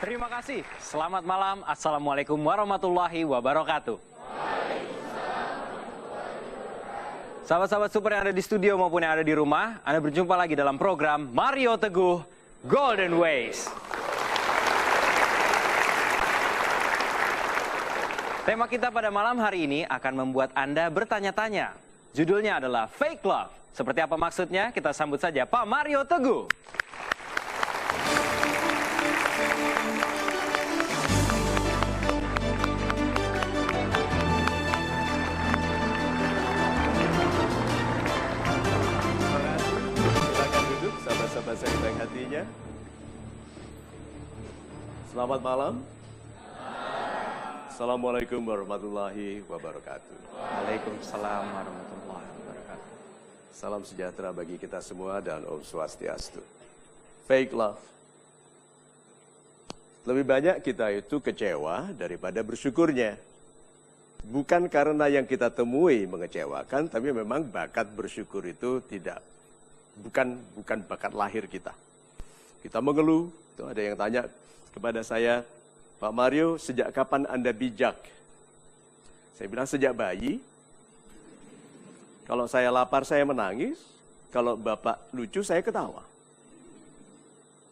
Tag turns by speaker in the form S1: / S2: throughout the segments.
S1: Terima kasih. Selamat malam. Assalamualaikum warahmatullahi wabarakatuh. Sahabat-sahabat super yang ada di studio maupun yang ada di rumah, Anda berjumpa lagi dalam program Mario Teguh Golden Ways. Tema kita pada malam hari ini akan membuat Anda bertanya-tanya. Judulnya adalah Fake Love. Seperti apa maksudnya? Kita sambut saja Pak Mario Teguh.
S2: Silakan duduk, sahabat-sahabat saya yang baik hatinya. Selamat malam. Assalamualaikum warahmatullahi wabarakatuh.
S1: Waalaikumsalam warahmatullahi wabarakatuh.
S2: Salam sejahtera bagi kita semua dan Om Swastiastu. Fake love. Lebih banyak kita itu kecewa daripada bersyukurnya. Bukan karena yang kita temui mengecewakan, tapi memang bakat bersyukur itu bukan bakat lahir kita. Kita mengeluh, itu ada yang tanya kepada saya, Pak Mario, sejak kapan Anda bijak? Saya bilang sejak bayi. Kalau saya lapar, saya menangis. Kalau Bapak lucu, saya ketawa.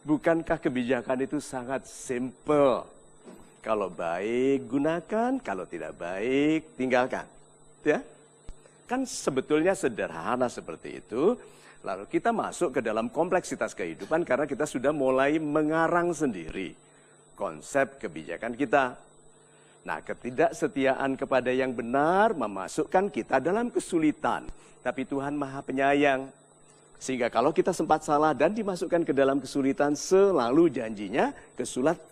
S2: Bukankah kebijakan itu sangat simple? Kalau baik, gunakan. Kalau tidak baik, tinggalkan. Ya? Kan sebetulnya sederhana seperti itu. Lalu kita masuk ke dalam kompleksitas kehidupan karena kita sudah mulai mengarang sendiri konsep kebijakan kita. Nah, ketidaksetiaan kepada yang benar memasukkan kita dalam kesulitan. Tapi Tuhan Maha Penyayang. Sehingga kalau kita sempat salah dan dimasukkan ke dalam kesulitan, selalu janjinya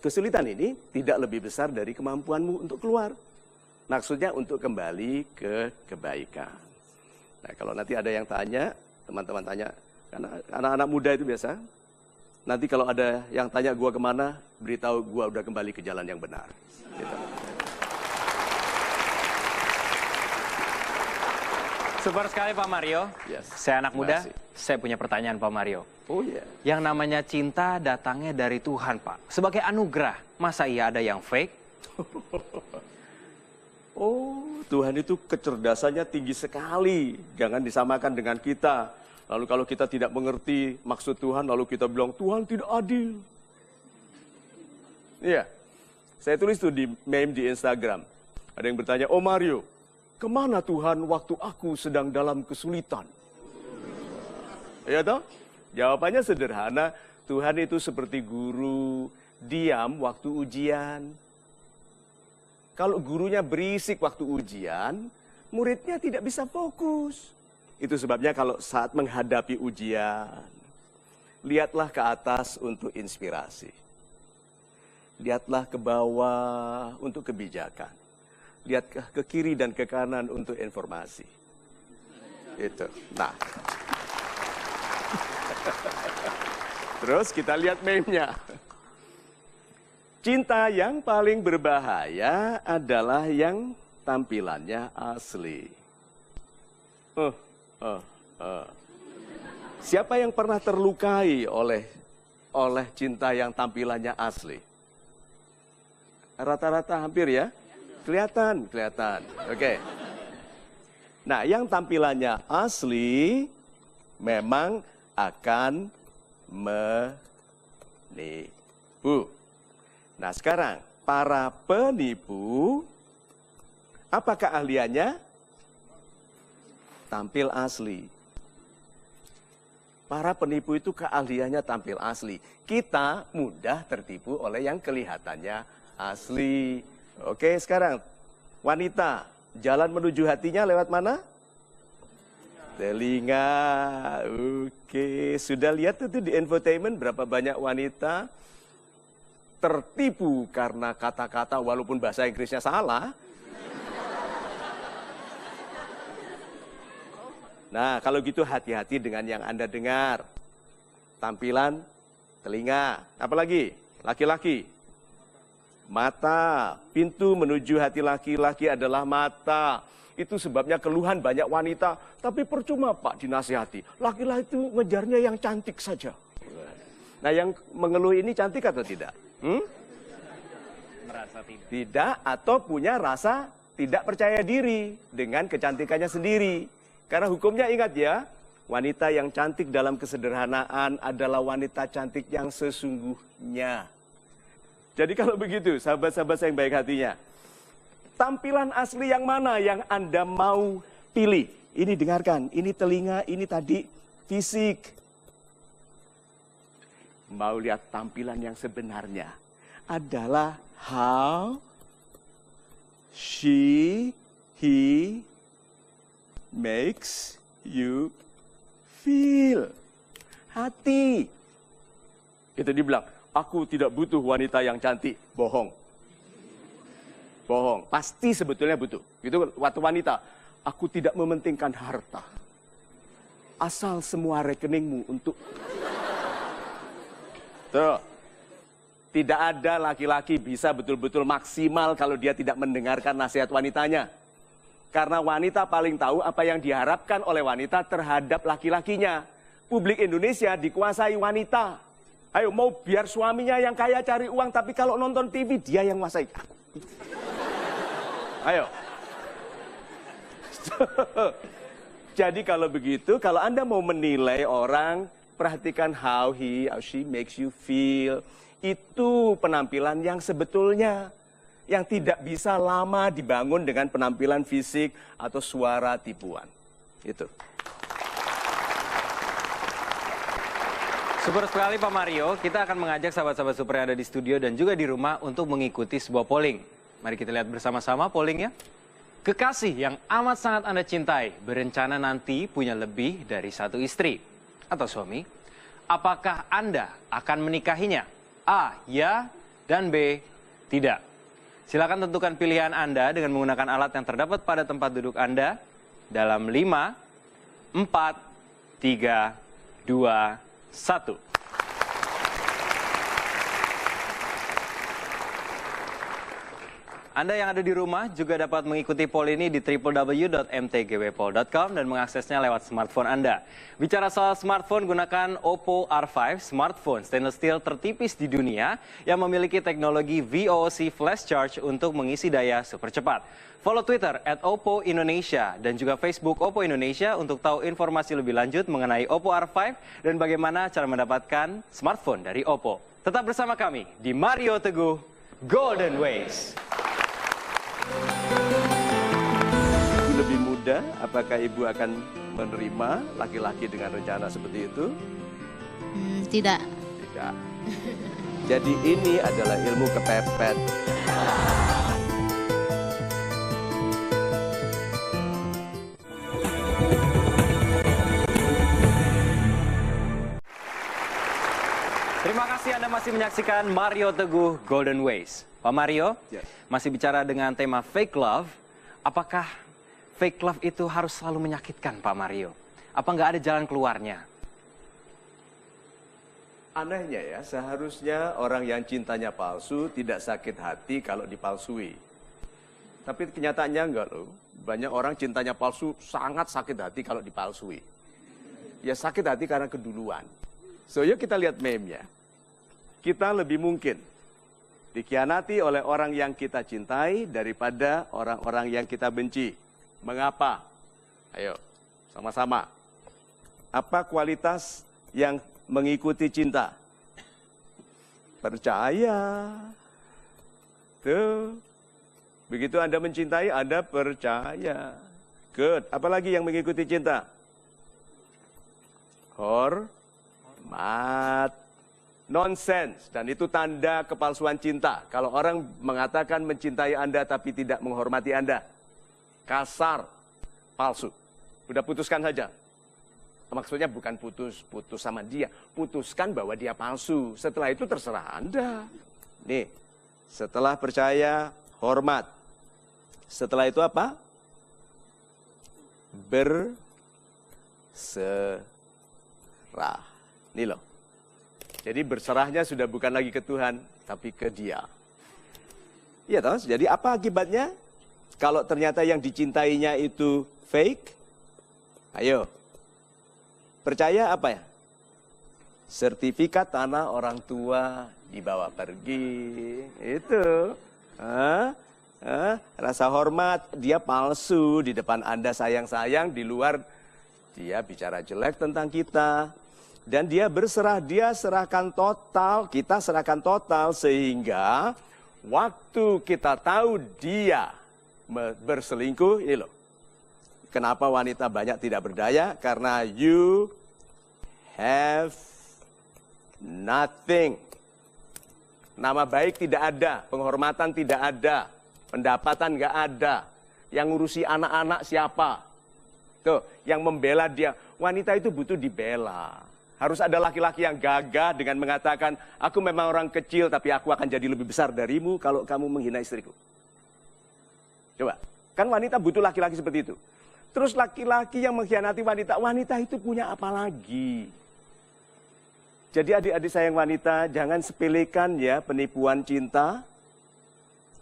S2: kesulitan ini tidak lebih besar dari kemampuanmu untuk keluar. Maksudnya untuk kembali ke kebaikan. Nah, kalau nanti ada yang tanya, teman-teman tanya, karena anak-anak muda itu biasa, nanti kalau ada yang tanya gua kemana, beritahu gua udah kembali ke jalan yang benar. Gitu.
S1: Super sekali Pak Mario.
S2: Yes.
S1: Saya anak muda,
S2: Terima kasih.
S1: saya punya pertanyaan Pak Mario.
S2: Oh iya.
S1: Yang namanya cinta datangnya dari Tuhan Pak. Sebagai anugerah, masa iya ada yang fake?
S2: Oh, Tuhan itu kecerdasannya tinggi sekali. Jangan disamakan dengan kita. Lalu kalau kita tidak mengerti maksud Tuhan, lalu kita bilang, Tuhan tidak adil. Iya, saya tulis tuh di meme di Instagram. Ada yang bertanya, oh Mario, kemana Tuhan waktu aku sedang dalam kesulitan? Iya toh? Jawabannya sederhana, Tuhan itu seperti guru, diam waktu ujian. Kalau gurunya berisik waktu ujian, muridnya tidak bisa fokus. Itu sebabnya kalau saat menghadapi ujian, lihatlah ke atas untuk inspirasi. Lihatlah ke bawah untuk kebijakan. Lihat ke kiri dan ke kanan untuk informasi. Itu. Nah. Terus kita lihat meme-nya. Cinta yang paling berbahaya adalah yang tampilannya asli. Siapa yang pernah terlukai oleh cinta yang tampilannya asli? Rata-rata hampir ya? Kelihatan. Oke. Nah, yang tampilannya asli memang akan menipu. Nah, sekarang para penipu, apa keahliannya? Tampil asli. Para penipu itu keahliannya tampil asli. Kita mudah tertipu oleh yang kelihatannya asli. Oke, sekarang wanita, jalan menuju hatinya lewat mana? Telinga. Oke, sudah lihat itu di infotainment berapa banyak wanita tertipu karena kata-kata walaupun bahasa Inggrisnya salah. Nah, kalau gitu hati-hati dengan yang Anda dengar. Tampilan, telinga, apalagi? Laki-laki. Mata, pintu menuju hati laki-laki adalah mata. Itu sebabnya keluhan banyak wanita, tapi percuma Pak dinasihati. Laki-laki itu ngejarnya yang cantik saja. Nah, yang mengeluh ini cantik atau tidak?
S1: Merasa tidak.
S2: Tidak, atau punya rasa tidak percaya diri dengan kecantikannya sendiri. Karena hukumnya ingat ya, wanita yang cantik dalam kesederhanaan adalah wanita cantik yang sesungguhnya. Jadi kalau begitu, sahabat-sahabat yang baik hatinya, tampilan asli yang mana yang Anda mau pilih? Ini dengarkan, ini telinga, ini tadi fisik. Mau lihat tampilan yang sebenarnya adalah how he makes you feel. Hati. Itu dibilang, aku tidak butuh wanita yang cantik. Bohong. Bohong. Pasti sebetulnya butuh. Itu waktu wanita, aku tidak mementingkan harta. Asal semua rekeningmu untuk... Tuh. Tidak ada laki-laki bisa betul-betul maksimal kalau dia tidak mendengarkan nasihat wanitanya. Karena wanita paling tahu apa yang diharapkan oleh wanita terhadap laki-lakinya. Publik Indonesia dikuasai wanita. Ayo, mau biar suaminya yang kaya cari uang, tapi kalau nonton TV dia yang menguasai. Ayo. Jadi kalau begitu, kalau Anda mau menilai orang, perhatikan how she makes you feel. Itu penampilan yang sebetulnya, yang tidak bisa lama dibangun dengan penampilan fisik atau suara tipuan. Itu.
S1: Super sekali Pak Mario, kita akan mengajak sahabat-sahabat super yang ada di studio dan juga di rumah untuk mengikuti sebuah polling. Mari kita lihat bersama-sama pollingnya. Kekasih yang amat sangat Anda cintai berencana nanti punya lebih dari satu istri atau suami. Apakah Anda akan menikahinya? A, ya, dan B, tidak. Silakan tentukan pilihan Anda dengan menggunakan alat yang terdapat pada tempat duduk Anda dalam 5, 4, 3, 2, 1. Anda yang ada di rumah juga dapat mengikuti poll ini di www.mtgwpol.com dan mengaksesnya lewat smartphone Anda. Bicara soal smartphone, gunakan Oppo R5, smartphone stainless steel tertipis di dunia yang memiliki teknologi VOC Flash Charge untuk mengisi daya super cepat. Follow Twitter @OppoIndonesia dan juga Facebook Oppo Indonesia untuk tahu informasi lebih lanjut mengenai Oppo R5 dan bagaimana cara mendapatkan smartphone dari Oppo. Tetap bersama kami di Mario Teguh Golden Ways.
S2: Lebih mudah, apakah Ibu akan menerima laki-laki dengan rencana seperti itu?
S3: Tidak.
S2: Tidak. Jadi ini adalah ilmu kepepet.
S1: Terima kasih Anda masih menyaksikan Mario Teguh Golden Ways. Pak Mario,
S2: Yes.
S1: masih bicara dengan tema fake love. Apakah fake love itu harus selalu menyakitkan, Pak Mario? Apa nggak ada jalan keluarnya?
S2: Anehnya ya, seharusnya orang yang cintanya palsu tidak sakit hati kalau dipalsui. Tapi kenyataannya enggak loh. Banyak orang cintanya palsu sangat sakit hati kalau dipalsui. Ya sakit hati karena keduluan. So yuk kita lihat meme-nya. Kita lebih mungkin dikhianati oleh orang yang kita cintai daripada orang-orang yang kita benci. Mengapa? Ayo, sama-sama. Apa kualitas yang mengikuti cinta? Percaya. Tuh. Begitu Anda mencintai, Anda percaya. Good. Apalagi yang mengikuti cinta? Hormat. Nonsense, dan itu tanda kepalsuan cinta. Kalau orang mengatakan mencintai Anda tapi tidak menghormati Anda, kasar, palsu. Udah putuskan saja. Maksudnya bukan putus sama dia, putuskan bahwa dia palsu. Setelah itu terserah Anda. Nih, setelah percaya, hormat. Setelah itu apa? Berserah. Nih loh. Jadi berserahnya sudah bukan lagi ke Tuhan, tapi ke Dia. Iya toh? Jadi apa akibatnya? Kalau ternyata yang dicintainya itu fake, ayo. Percaya apa ya? Sertifikat tanah orang tua dibawa pergi. Itu. Rasa hormat, dia palsu. Di depan Anda sayang-sayang, di luar dia bicara jelek tentang kita. Dan dia berserah, dia serahkan total, kita serahkan total. Sehingga waktu kita tahu dia berselingkuh, ini loh. Kenapa wanita banyak tidak berdaya? Karena you have nothing. Nama baik tidak ada, penghormatan tidak ada, pendapatan nggak ada. Yang ngurusi anak-anak siapa? Tuh, yang membela dia. Wanita itu butuh dibela. Harus ada laki-laki yang gagah dengan mengatakan, aku memang orang kecil tapi aku akan jadi lebih besar darimu kalau kamu menghina istriku. Coba, kan wanita butuh laki-laki seperti itu. Terus laki-laki yang mengkhianati wanita, wanita itu punya apa lagi? Jadi adik-adik sayang wanita, jangan sepelekan ya penipuan cinta.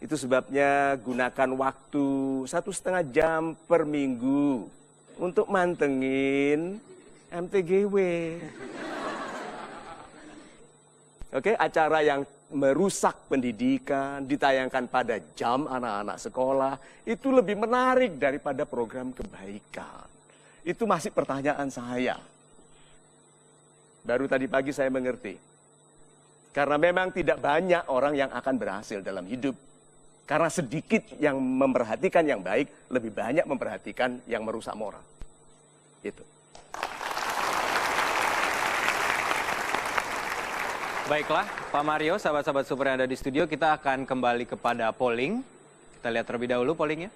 S2: Itu sebabnya gunakan waktu 1,5 jam per minggu untuk mantengin MTGW. Oke, acara yang merusak pendidikan, ditayangkan pada jam anak-anak sekolah, itu lebih menarik daripada program kebaikan. Itu masih pertanyaan saya. Baru tadi pagi saya mengerti. Karena memang tidak banyak orang yang akan berhasil dalam hidup. Karena sedikit yang memperhatikan yang baik, lebih banyak memperhatikan yang merusak moral. Itu.
S1: Baiklah, Pak Mario, sahabat-sahabat super yang ada di studio, kita akan kembali kepada polling. Kita lihat terlebih dahulu pollingnya.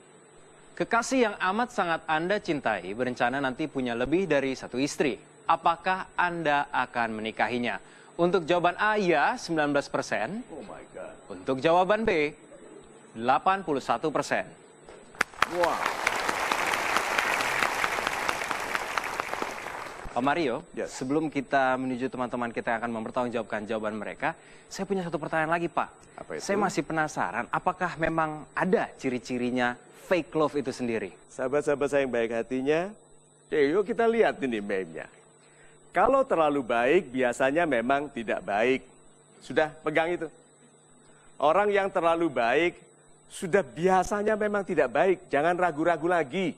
S1: Kekasih yang amat sangat Anda cintai berencana nanti punya lebih dari satu istri. Apakah Anda akan menikahinya? Untuk jawaban A, ya, 19%.
S2: Oh my God.
S1: Untuk jawaban B, 81%.
S2: Wow.
S1: Pak Mario,
S2: Yes.
S1: sebelum kita menuju teman-teman kita yang akan mempertanggungjawabkan jawaban mereka, saya punya satu pertanyaan lagi, Pak.
S2: Apa itu?
S1: Saya masih penasaran, apakah memang ada ciri-cirinya fake love itu sendiri?
S2: Sahabat-sahabat saya yang baik hatinya, yuk kita lihat ini meme-nya. Kalau terlalu baik, biasanya memang tidak baik. Sudah pegang itu. Orang yang terlalu baik, sudah biasanya memang tidak baik. Jangan ragu-ragu lagi.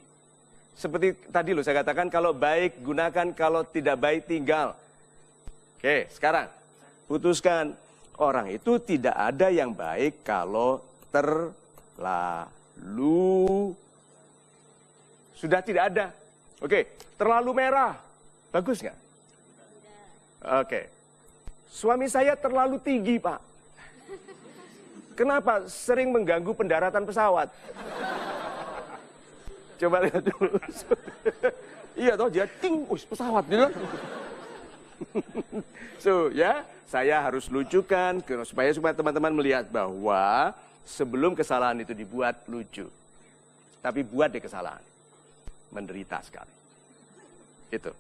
S2: Seperti tadi loh saya katakan, kalau baik gunakan, kalau tidak baik tinggal. Oke, sekarang putuskan. Orang itu tidak ada yang baik kalau terlalu. Sudah tidak ada. Oke, terlalu merah. Bagus nggak? Oke. Suami saya terlalu tinggi, Pak. Kenapa? Sering mengganggu pendaratan pesawat. Coba lihat dulu. Iya toh, dia ting, pesawat gitu. So, ya, saya harus lucukan supaya teman-teman melihat bahwa sebelum kesalahan itu dibuat lucu. Tapi buat deh kesalahan. Menderita sekali. Itu.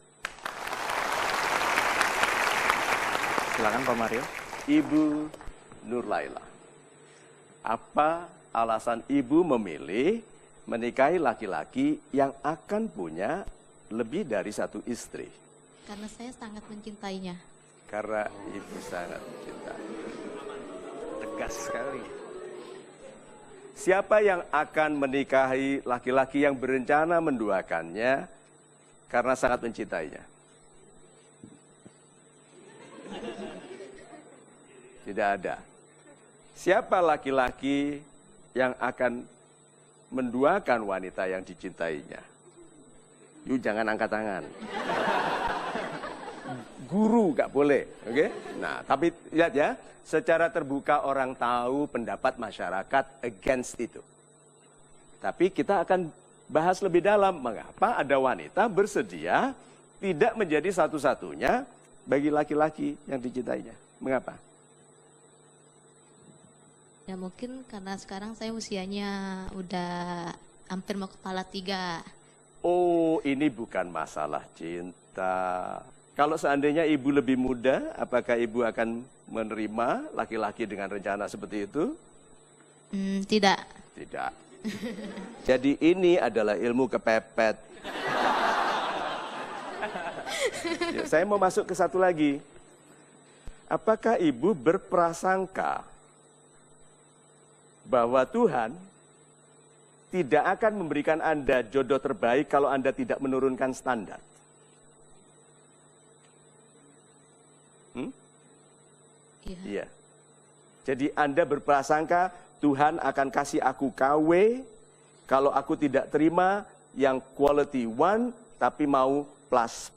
S1: Silakan Pak Mario.
S2: Ibu Nurlaila. Apa alasan ibu memilih menikahi laki-laki yang akan punya lebih dari satu istri?
S3: Karena saya sangat mencintainya.
S2: Karena ibu sangat mencintai.
S1: Tegas sekali.
S2: Siapa yang akan menikahi laki-laki yang berencana menduakannya karena sangat mencintainya? Tidak ada. Siapa laki-laki yang akan menduakan wanita yang dicintainya? Yuk jangan angkat tangan. Guru gak boleh, oke? Nah, tapi lihat ya, secara terbuka orang tahu pendapat masyarakat against itu. Tapi kita akan bahas lebih dalam mengapa ada wanita bersedia tidak menjadi satu-satunya bagi laki-laki yang dicintainya. Mengapa?
S3: Ya mungkin karena sekarang saya usianya udah hampir mau kepala 3.
S2: Oh, ini bukan masalah cinta. Kalau seandainya ibu lebih muda, apakah ibu akan menerima laki-laki dengan rencana seperti itu?
S3: Tidak.
S2: Tidak. Jadi ini adalah ilmu kepepet. Ya, saya mau masuk ke satu lagi. Apakah ibu berprasangka bahwa Tuhan tidak akan memberikan Anda jodoh terbaik kalau Anda tidak menurunkan standar.
S3: Iya.
S2: Iya. Jadi Anda berprasangka Tuhan akan kasih aku KW kalau aku tidak terima yang quality one tapi mau plus.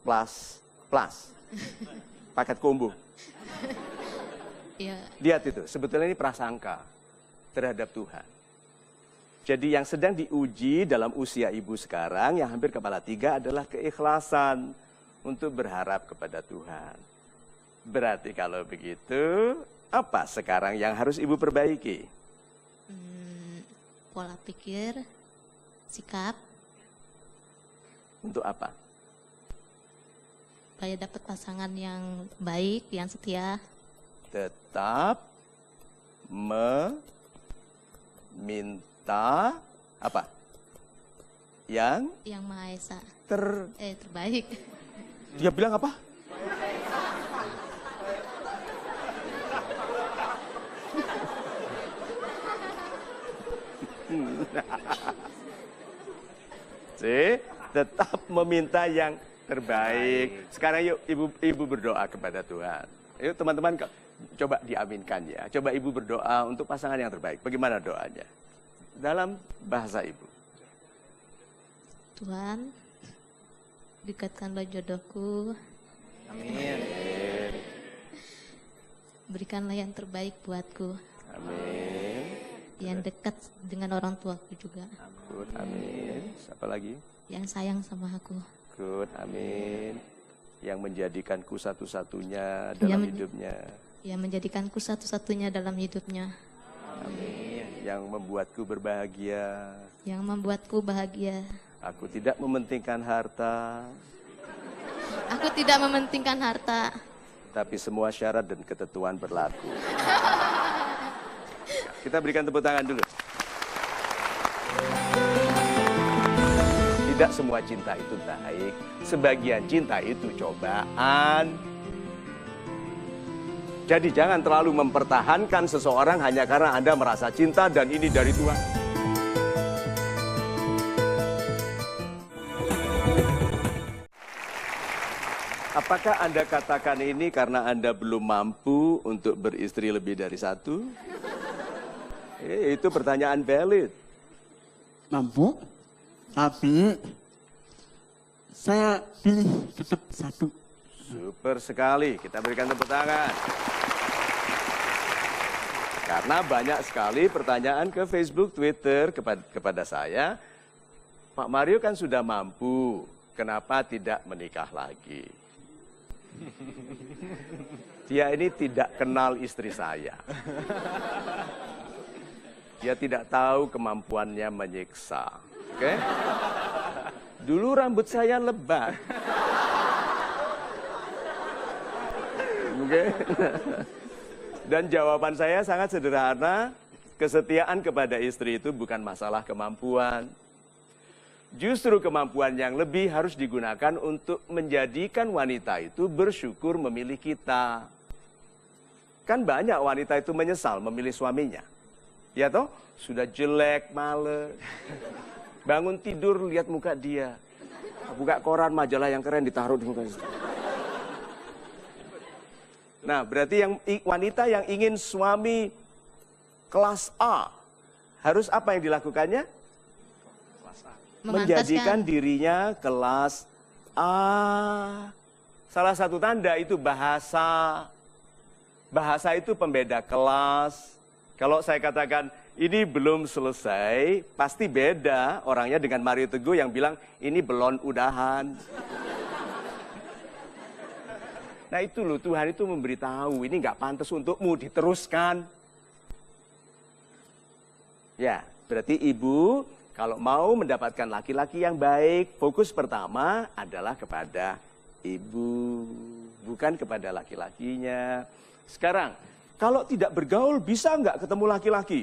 S2: Paket combo.
S3: Iya.
S2: Lihat itu, sebetulnya ini prasangka terhadap Tuhan. Jadi yang sedang diuji dalam usia ibu sekarang yang hampir kepala 3 adalah keikhlasan untuk berharap kepada Tuhan. Berarti kalau begitu, apa sekarang yang harus ibu perbaiki?
S3: Pola pikir, sikap,
S2: Untuk apa?
S3: supaya dapat pasangan yang baik, yang setia.
S2: Tetap meminta apa? Yang
S3: Yang Maha Esa.
S2: ter...
S3: Terbaik.
S2: Dia bilang apa? Tetap meminta yang terbaik. Sekarang yuk ibu berdoa kepada Tuhan. Yuk teman-teman coba diaminkan ya. Coba ibu berdoa untuk pasangan yang terbaik. Bagaimana doanya? Dalam bahasa ibu.
S3: Tuhan, dekatkanlah jodohku,
S1: Amin.
S3: berikanlah yang terbaik buatku,
S2: Amin.
S3: yang dekat dengan orang tuaku juga,
S2: Good, amin. Siapa lagi?
S3: yang sayang sama aku.
S2: Good, amin. Yang menjadikanku satu-satunya dalam
S3: Yang
S2: hidupnya.
S3: Yang menjadikanku satu-satunya dalam hidupnya,
S2: Amin. Yang membuatku berbahagia.
S3: yang membuatku bahagia.
S2: Aku tidak mementingkan harta,
S3: Aku tidak mementingkan harta,
S2: tapi semua syarat dan ketentuan berlaku. Kita berikan tepuk tangan dulu. Tidak semua cinta itu baik, sebagian cinta itu cobaan. Jadi jangan terlalu mempertahankan seseorang hanya karena Anda merasa cinta dan ini dari Tuhan. Apakah Anda katakan ini karena Anda belum mampu untuk beristri lebih dari satu? Itu pertanyaan valid.
S4: Mampu, tapi saya pilih tetap satu.
S2: Super sekali, kita berikan tepuk tangan. Karena banyak sekali pertanyaan ke Facebook, Twitter kepada saya. Pak Mario kan sudah mampu, kenapa tidak menikah lagi? Dia ini tidak kenal istri saya. Dia tidak tahu kemampuannya menyiksa. Oke? Dulu rambut saya lebat. Oke? Dan jawaban saya sangat sederhana. Kesetiaan kepada istri itu bukan masalah kemampuan. Justru kemampuan yang lebih harus digunakan untuk menjadikan wanita itu bersyukur memilih kita. Kan banyak wanita itu menyesal memilih suaminya. Ya toh? Sudah jelek, males. Bangun tidur lihat muka dia. Buka koran majalah yang keren ditaruh di muka. Nah, berarti wanita yang ingin suami kelas A harus apa yang dilakukannya? Menjadikan dirinya kelas A. Salah satu tanda itu bahasa. Bahasa itu pembeda kelas. Kalau saya katakan ini belum selesai, pasti beda orangnya dengan Mario Teguh yang bilang ini belum udahan. Nah itu loh, Tuhan itu memberitahu ini nggak pantas untukmu, diteruskan. Ya, berarti ibu kalau mau mendapatkan laki-laki yang baik, fokus pertama adalah kepada ibu, bukan kepada laki-lakinya. Sekarang, kalau tidak bergaul, bisa nggak ketemu laki-laki?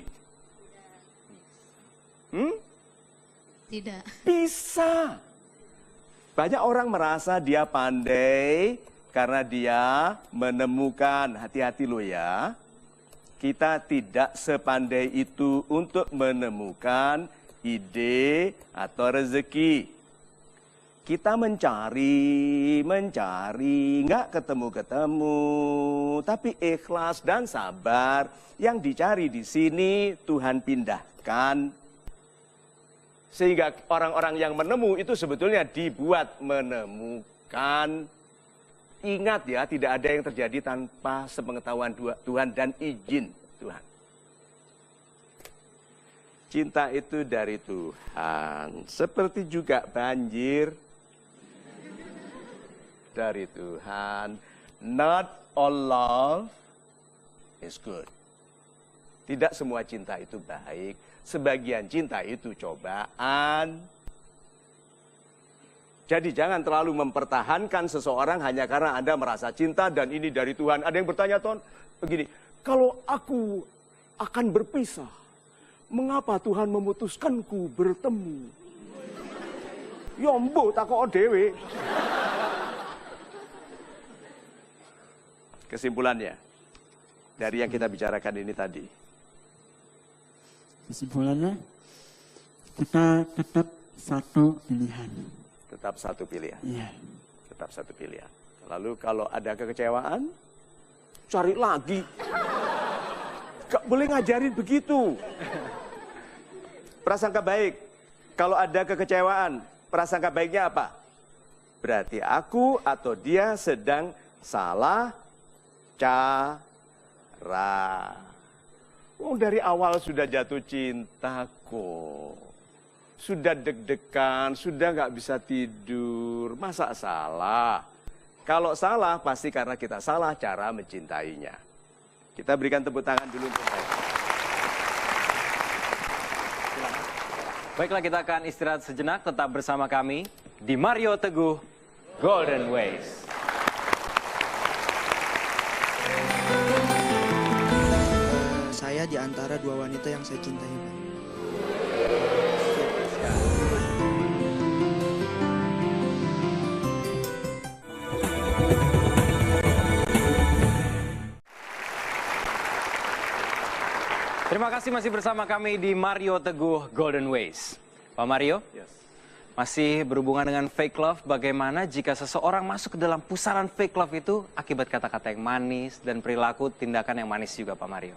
S3: Tidak.
S2: Bisa. Banyak orang merasa dia pandai karena dia menemukan, hati-hati lo ya, kita tidak sepandai itu untuk menemukan ide atau rezeki. Kita mencari, nggak ketemu-ketemu, tapi ikhlas dan sabar. Yang dicari di sini Tuhan pindahkan. Sehingga orang-orang yang menemu itu sebetulnya dibuat menemukan. Ingat ya, tidak ada yang terjadi tanpa sepengetahuan Tuhan dan izin Tuhan. Cinta itu dari Tuhan, seperti juga banjir dari Tuhan. Not all love is good. Tidak semua cinta itu baik, sebagian cinta itu cobaan. Jadi jangan terlalu mempertahankan seseorang hanya karena Anda merasa cinta dan ini dari Tuhan. Ada yang bertanya, Ton, begini, kalau aku akan berpisah, mengapa Tuhan memutuskanku bertemu? Yombo takok dewe. Kesimpulannya, dari yang kita bicarakan ini tadi.
S4: Kesimpulannya, kita tetap satu pilihan.
S2: Tetap satu pilihan.
S4: Iya.
S2: Tetap satu pilihan. Lalu kalau ada kekecewaan, cari lagi. Gak boleh ngajarin begitu. Prasangka baik. Kalau ada kekecewaan, prasangka baiknya apa? Berarti aku atau dia sedang salah cara. Oh, dari awal sudah jatuh cinta kok. Sudah deg-degan, sudah nggak bisa tidur. Masa salah? Kalau salah, pasti karena kita salah cara mencintainya. Kita berikan tepuk tangan dulu untuk mereka.
S1: Baiklah, kita akan istirahat sejenak. Tetap bersama kami di Mario Teguh Golden Ways.
S5: Saya di antara dua wanita yang saya cintai, Pak.
S1: Terima kasih masih bersama kami di Mario Teguh Golden Ways. Pak Mario,
S2: Yes.
S1: masih berhubungan dengan fake love, bagaimana jika seseorang masuk ke dalam pusaran fake love itu akibat kata-kata yang manis dan perilaku tindakan yang manis juga, Pak Mario?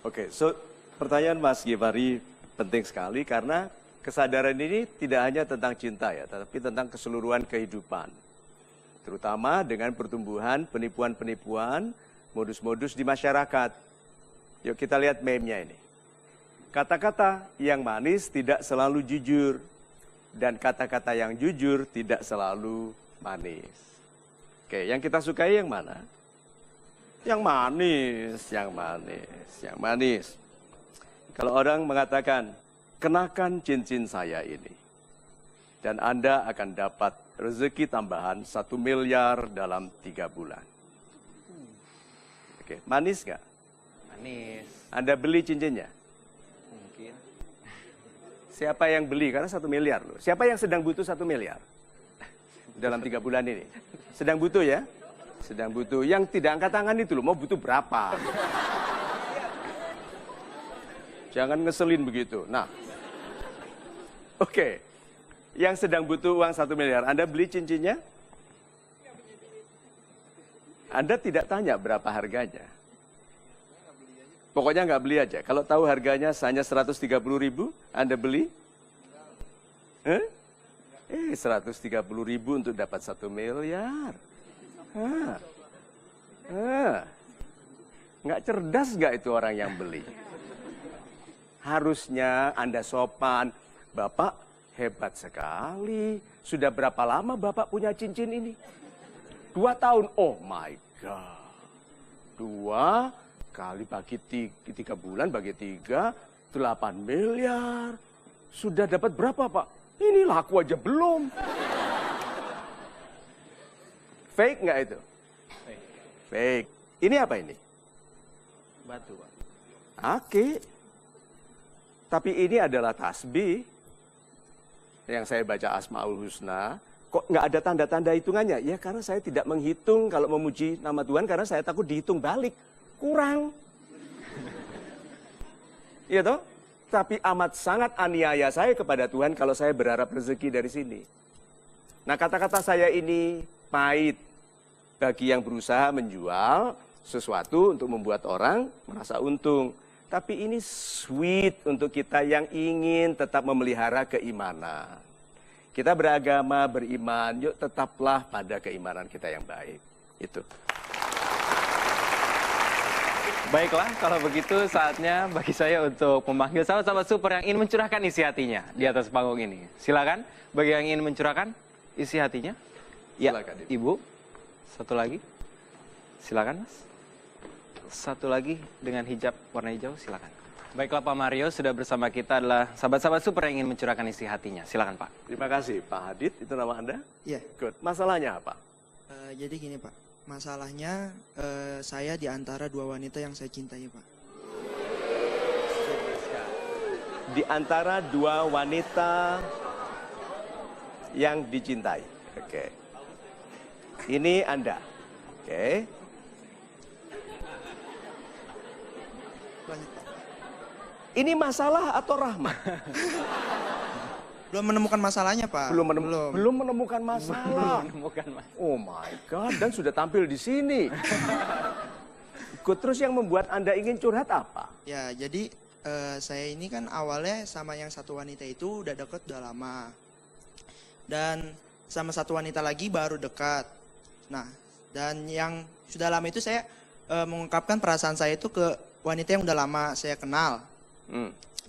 S2: Oke, so pertanyaan Mas Givari penting sekali karena kesadaran ini tidak hanya tentang cinta ya, tapi tentang keseluruhan kehidupan. Terutama dengan pertumbuhan penipuan-penipuan, modus-modus di masyarakat. Yuk kita lihat meme-nya ini. Kata-kata yang manis tidak selalu jujur. Dan kata-kata yang jujur tidak selalu manis. Oke, yang kita sukai yang mana? Yang manis, yang manis, yang manis. Kalau orang mengatakan, kenakan cincin saya ini. Dan Anda akan dapat rezeki tambahan 1 miliar dalam 3 bulan. Oke, manis nggak?
S1: Manis.
S2: Anda beli cincinnya?
S1: Mungkin.
S2: Siapa yang beli? Karena 1 miliar loh. Siapa yang sedang butuh 1 miliar? Dalam 3 bulan ini. Sedang butuh ya? Sedang butuh. Yang tidak angkat tangan itu loh, mau butuh berapa? Jangan ngeselin begitu. Nah, oke. Yang sedang butuh uang 1 miliar, Anda beli cincinnya? Anda tidak tanya berapa harganya. Pokoknya nggak beli aja. Kalau tahu harganya hanya 130.000, Anda beli? 130.000 untuk dapat 1 miliar. Nggak cerdas nggak itu orang yang beli? Harusnya Anda sopan. Bapak hebat sekali. Sudah berapa lama Bapak punya cincin ini? 2 tahun. Oh my God. 2 kali bagi 3 bulan, bagi 3, 8 miliar. Sudah dapat berapa, Pak? Ini laku aja belum. Fake nggak itu? Fake. Ini apa ini?
S1: Batu, Pak.
S2: Oke. Tapi ini adalah tasbih. Yang saya baca Asmaul Husna. Kok nggak ada tanda-tanda hitungannya? Ya karena saya tidak menghitung kalau memuji nama Tuhan. Karena saya takut dihitung balik. Kurang. Iya toh? Tapi amat sangat aniaya saya kepada Tuhan kalau saya berharap rezeki dari sini. Nah, kata-kata saya ini pahit bagi yang berusaha menjual sesuatu untuk membuat orang merasa untung. Tapi ini sweet untuk kita yang ingin tetap memelihara keimanan. Kita beragama, beriman, yuk tetaplah pada keimanan kita yang baik. Itu.
S1: Baiklah, kalau begitu saatnya bagi saya untuk memanggil sahabat-sahabat super yang ingin mencurahkan isi hatinya di atas panggung ini. Silakan, bagi yang ingin mencurahkan isi hatinya. Ya,
S2: Silakan,
S1: Ibu. Satu lagi. Silakan, Mas. Satu lagi dengan hijab warna hijau, silakan. Baiklah, Pak Mario sudah bersama kita adalah sahabat-sahabat super yang ingin mencurahkan isi hatinya. Silakan, Pak.
S2: Terima kasih, Pak Hadid. Itu nama Anda?
S5: Iya.
S2: Good. Masalahnya apa?
S5: Jadi gini Pak, masalahnya saya di antara dua wanita yang saya cintai Pak.
S2: Di antara dua wanita yang dicintai. Oke. Ini Anda. Oke.
S5: Lanjut Pak.
S2: Ini masalah atau rahmat?
S5: Belum menemukan masalahnya Pak.
S2: Belum menemukan masalah.
S1: Menemukan, Mas.
S2: Oh my God, dan sudah tampil di sini. Good. Terus yang membuat Anda ingin curhat apa?
S5: Ya, jadi saya ini kan awalnya sama yang satu wanita itu udah deket udah lama. Dan sama satu wanita lagi baru dekat. Nah, dan yang sudah lama itu saya mengungkapkan perasaan saya itu ke wanita yang udah lama saya kenal.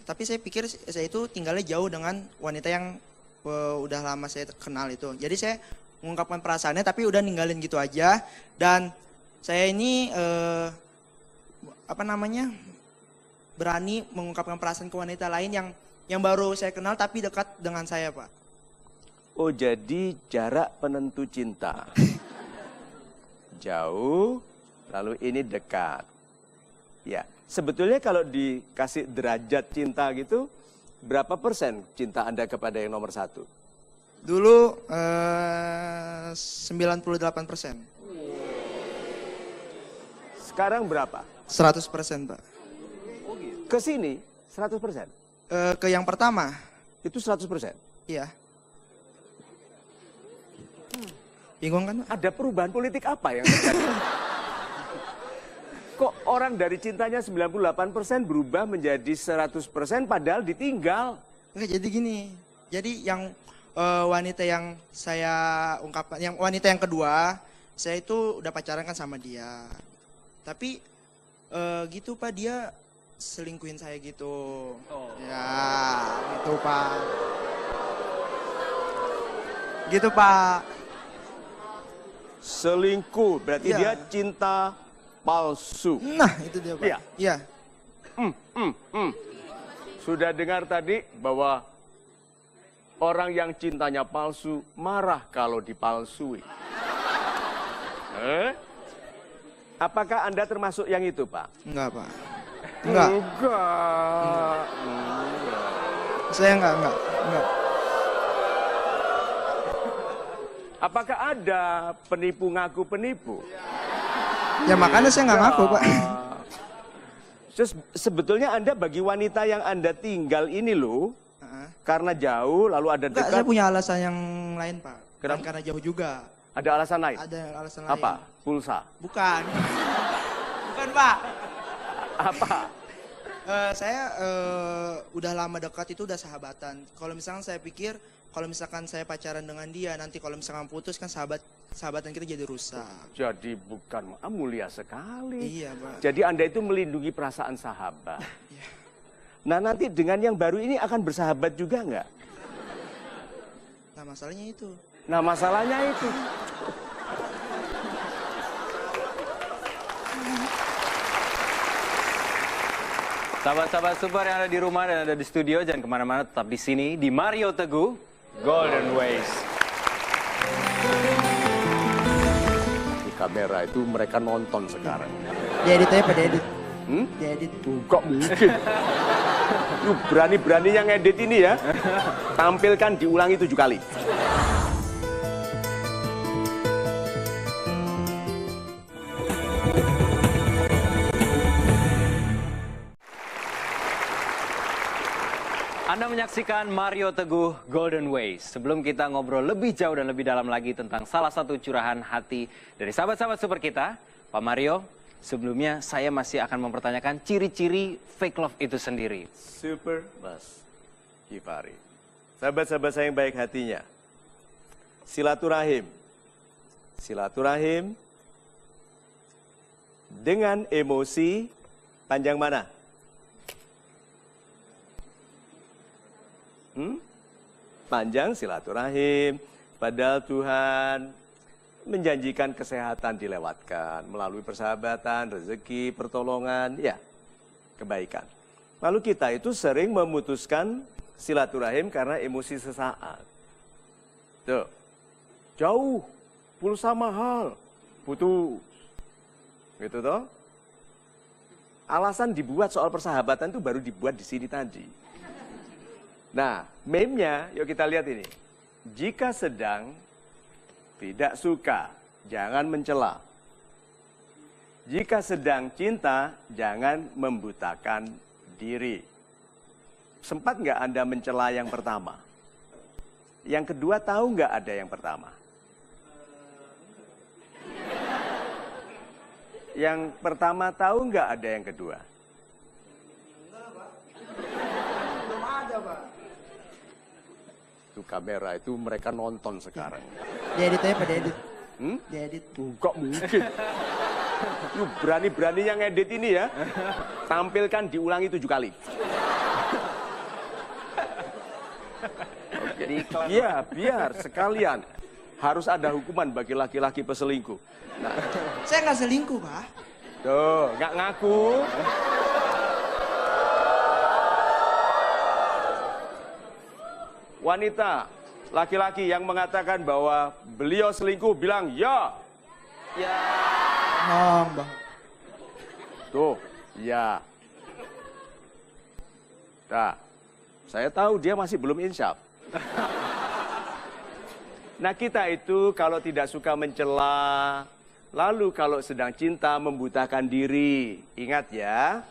S5: Tapi saya pikir saya itu tinggalnya jauh dengan wanita yang udah lama saya kenal itu. Jadi saya mengungkapkan perasaannya tapi udah ninggalin gitu aja. Dan saya ini berani mengungkapkan perasaan ke wanita lain yang baru saya kenal tapi dekat dengan saya, Pak.
S2: Oh, jadi jarak penentu cinta. Jauh, lalu ini dekat. Ya, sebetulnya kalau dikasih derajat cinta gitu, berapa persen cinta Anda kepada yang nomor satu?
S5: Dulu 98%.
S2: Sekarang berapa?
S5: 100%, Pak.
S2: Ke sini 100%.
S5: Ke yang pertama,
S2: Itu 100%.
S5: iya. Bingung kan, Pak?
S2: Ada perubahan politik apa yang terjadi? Kok orang dari cintanya 98% berubah menjadi 100% padahal ditinggal?
S5: Enggak, jadi gini. Jadi yang wanita yang saya ungkapkan, yang wanita yang kedua, saya itu udah pacaran kan sama dia. Tapi gitu Pak, dia selingkuhin saya gitu. Ya, gitu Pak. Gitu Pak.
S2: Selingkuh, berarti
S5: Iya.
S2: dia cinta palsu.
S5: Nah, itu dia Pak.
S2: Iya.
S5: Iya.
S2: Sudah dengar tadi bahwa orang yang cintanya palsu marah kalau dipalsui. Apakah Anda termasuk yang itu, Pak?
S5: Enggak, Pak. Enggak. Saya enggak.
S2: Apakah ada penipu ngaku penipu?
S5: Ya makanya saya enggak ngaku, Pak.
S2: Terus sebetulnya Anda bagi wanita yang Anda tinggal ini loh, karena jauh lalu ada
S5: Enggak,
S2: dekat,
S5: saya punya alasan yang lain, Pak. Bukan
S2: Kenapa?
S5: karena jauh juga.
S2: ada alasan lain.
S5: Ada alasan lain.
S2: Apa? Pulsa.
S5: Bukan. Bukan, Pak.
S2: Apa?
S5: Saya udah lama dekat itu udah sahabatan. Kalau misalkan saya pikir kalau misalkan saya pacaran dengan dia, nanti kalau misalkan putus kan sahabatan kita jadi rusak.
S2: Jadi bukan mulia sekali.
S5: Iya, Pak.
S2: Jadi Anda itu melindungi perasaan sahabat. Nah, nanti dengan yang baru ini akan bersahabat juga nggak?
S5: Nah, masalahnya itu.
S2: Nah, masalahnya itu.
S1: Sahabat-sahabat super yang ada di rumah dan ada di studio, jangan kemana-mana, tetap di sini di Mario Teguh Golden Ways.
S2: Di kamera itu mereka nonton sekarang.
S5: Diedit aja, Pak, diedit. Diedit.
S2: Kok mungkin? Lu berani-berani yang ngedit ini ya. Tampilkan diulangi 7 kali.
S1: Anda menyaksikan Mario Teguh Golden Ways. Sebelum kita ngobrol lebih jauh dan lebih dalam lagi tentang salah satu curahan hati dari sahabat-sahabat super kita, Pak Mario, sebelumnya saya masih akan mempertanyakan ciri-ciri fake love itu sendiri.
S2: Super Mas Givari. Sahabat-sahabat saya yang baik hatinya. Silaturahim. Silaturahim dengan emosi panjang mana? Panjang silaturahim, padahal Tuhan menjanjikan kesehatan dilewatkan melalui persahabatan, rezeki, pertolongan, ya, kebaikan. Lalu kita itu sering memutuskan silaturahim karena emosi sesaat. Tuh, jauh, pulsa mahal, putus. Gitu toh? Alasan dibuat soal persahabatan itu baru dibuat di sini tadi. Nah, meme-nya, yuk kita lihat ini. Jika sedang tidak suka, jangan mencela. Jika sedang cinta, jangan membutakan diri. Sempat nggak Anda mencela yang pertama? Yang kedua tahu nggak ada yang pertama? Yang pertama tahu nggak ada yang kedua?
S5: Enggak, Pak. Belum ada, Pak.
S2: Itu kamera itu mereka nonton sekarang.
S5: Diedit aja, Pak, diedit. Diedit.
S2: Enggak mungkin. Lu berani-beraninya ngedit ini ya. Tampilkan diulangi 7 kali. Iya, biar sekalian. Harus ada hukuman bagi laki-laki peselingkuh. Nah,
S5: Saya nggak selingkuh, Pak.
S2: tuh, nggak ngaku. Wanita, laki-laki yang mengatakan bahwa beliau selingkuh bilang ya.
S5: Bang.
S2: Tuh, ya. Nah, saya tahu dia masih belum insyaf. Nah, kita itu kalau tidak suka mencela, lalu kalau sedang cinta membutakan diri. Ingat ya,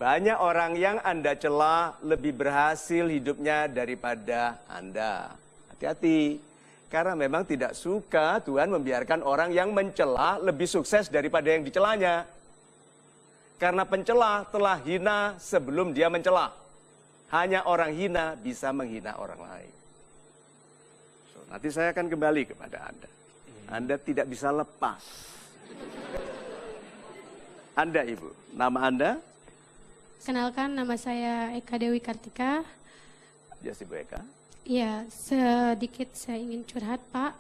S2: banyak orang yang Anda cela lebih berhasil hidupnya daripada Anda. Hati-hati, karena memang tidak suka Tuhan membiarkan orang yang mencela lebih sukses daripada yang dicelanya. Karena pencela telah hina sebelum dia mencela. Hanya orang hina bisa menghina orang lain. Nanti saya akan kembali kepada Anda. Anda tidak bisa lepas. Anda, Ibu, nama Anda?
S6: Kenalkan, nama saya Eka Dewi Kartika.
S2: Yes, Ibu Eka.
S6: Ya, sedikit saya ingin curhat, Pak.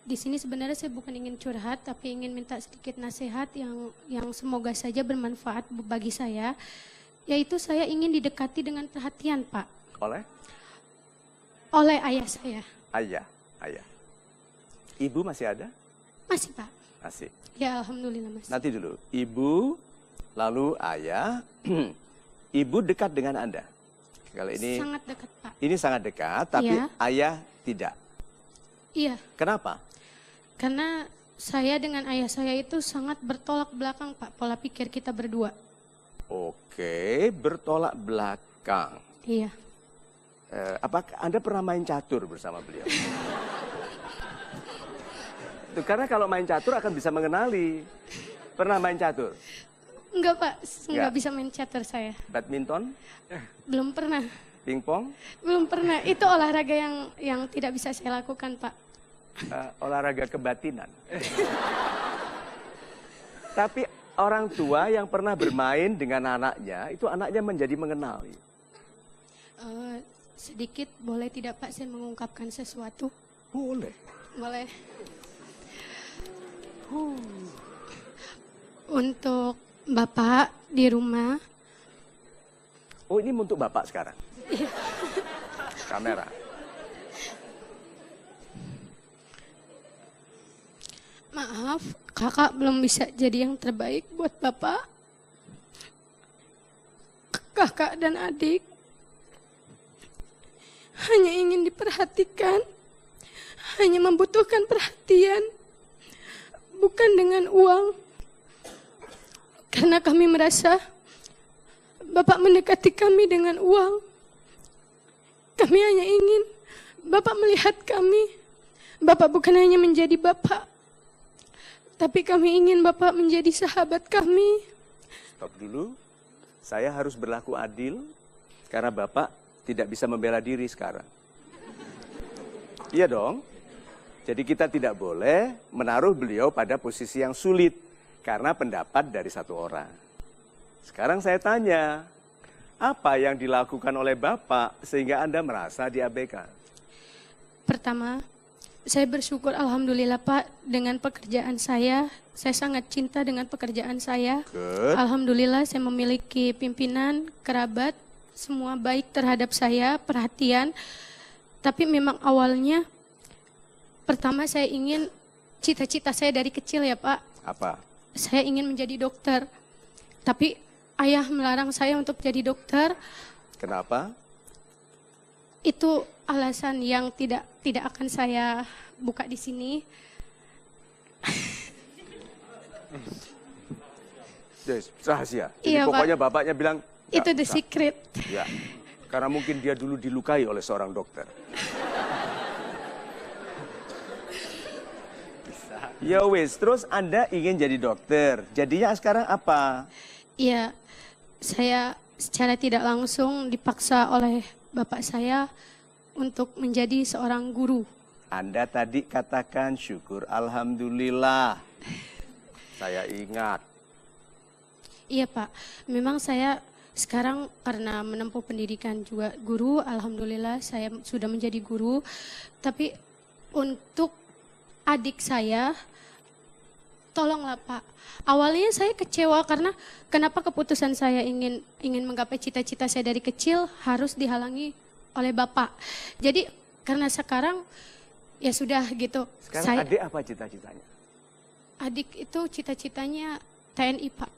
S6: Di sini sebenarnya saya bukan ingin curhat, tapi ingin minta sedikit nasihat yang semoga saja bermanfaat bagi saya. Yaitu saya ingin didekati dengan perhatian, Pak. Oleh ayah saya.
S2: Ayah. Ibu masih ada?
S6: Masih, Pak.
S2: Masih.
S6: Ya, alhamdulillah masih.
S2: Nanti dulu. Ibu, lalu ayah. Ibu dekat dengan Anda. Kalau ini
S6: Sangat dekat, Pak.
S2: Ini sangat dekat, tapi
S6: Iya.
S2: ayah tidak.
S6: Iya,
S2: Kenapa?
S6: karena saya dengan ayah saya itu sangat bertolak belakang, Pak, pola pikir kita berdua.
S2: Oke, bertolak belakang.
S6: Iya.
S2: Apakah Anda pernah main catur bersama beliau? Tuh, karena kalau main catur akan bisa mengenali. Pernah main catur?
S6: Enggak, Pak,
S2: Enggak.
S6: enggak bisa main catur saya.
S2: Badminton?
S6: Belum pernah.
S2: Pingpong?
S6: Belum pernah. Itu olahraga yang tidak bisa saya lakukan, Pak.
S2: Olahraga kebatinan. Tapi orang tua yang pernah bermain dengan anaknya, itu anaknya menjadi mengenali.
S6: Sedikit boleh tidak, Pak, saya mengungkapkan sesuatu?
S2: Boleh.
S6: Boleh. Untuk Bapak di rumah.
S2: Oh, ini untuk Bapak sekarang? Kamera.
S6: Maaf, kakak belum bisa jadi yang terbaik buat Bapak. Kakak dan adik hanya ingin diperhatikan, hanya membutuhkan perhatian, bukan dengan uang. Karena kami merasa Bapak mendekati kami dengan uang. Kami hanya ingin Bapak melihat kami. Bapak bukan hanya menjadi Bapak, tapi kami ingin Bapak menjadi sahabat kami.
S2: Stop dulu. Saya harus berlaku adil karena Bapak tidak bisa membela diri sekarang. Iya dong. Jadi kita tidak boleh menaruh beliau pada posisi yang sulit karena pendapat dari satu orang. Sekarang saya tanya, apa yang dilakukan oleh Bapak sehingga Anda merasa diabaikan?
S6: Pertama, saya bersyukur alhamdulillah Pak dengan pekerjaan saya. Saya sangat cinta dengan pekerjaan saya.
S2: Good.
S6: Alhamdulillah saya memiliki pimpinan, kerabat, semua baik terhadap saya, perhatian. Tapi memang awalnya, pertama saya ingin, cita-cita saya dari kecil ya Pak.
S2: Apa?
S6: Saya ingin menjadi dokter. Tapi ayah melarang saya untuk jadi dokter.
S2: Kenapa?
S6: Itu alasan yang tidak akan saya buka di sini.
S2: Yes, rahasia. Jadi
S6: Iya, Pak.
S2: pokoknya bapaknya bilang,
S6: Itu
S2: "Nggak
S6: the
S2: usah."
S6: secret.
S2: Ya, karena mungkin dia dulu dilukai oleh seorang dokter. Ya wis, terus Anda ingin jadi dokter. Jadinya sekarang apa?
S6: Iya, saya secara tidak langsung dipaksa oleh bapak saya untuk menjadi seorang guru.
S2: Anda tadi katakan syukur alhamdulillah. Saya ingat.
S6: Iya Pak, memang saya sekarang karena menempuh pendidikan juga guru, alhamdulillah saya sudah menjadi guru. Tapi untuk adik saya, tolonglah Pak. Awalnya saya kecewa karena kenapa keputusan saya ingin menggapai cita-cita saya dari kecil harus dihalangi oleh Bapak. Jadi karena sekarang ya sudah gitu.
S2: Sekarang adik apa cita-citanya?
S6: Adik itu cita-citanya TNI Pak.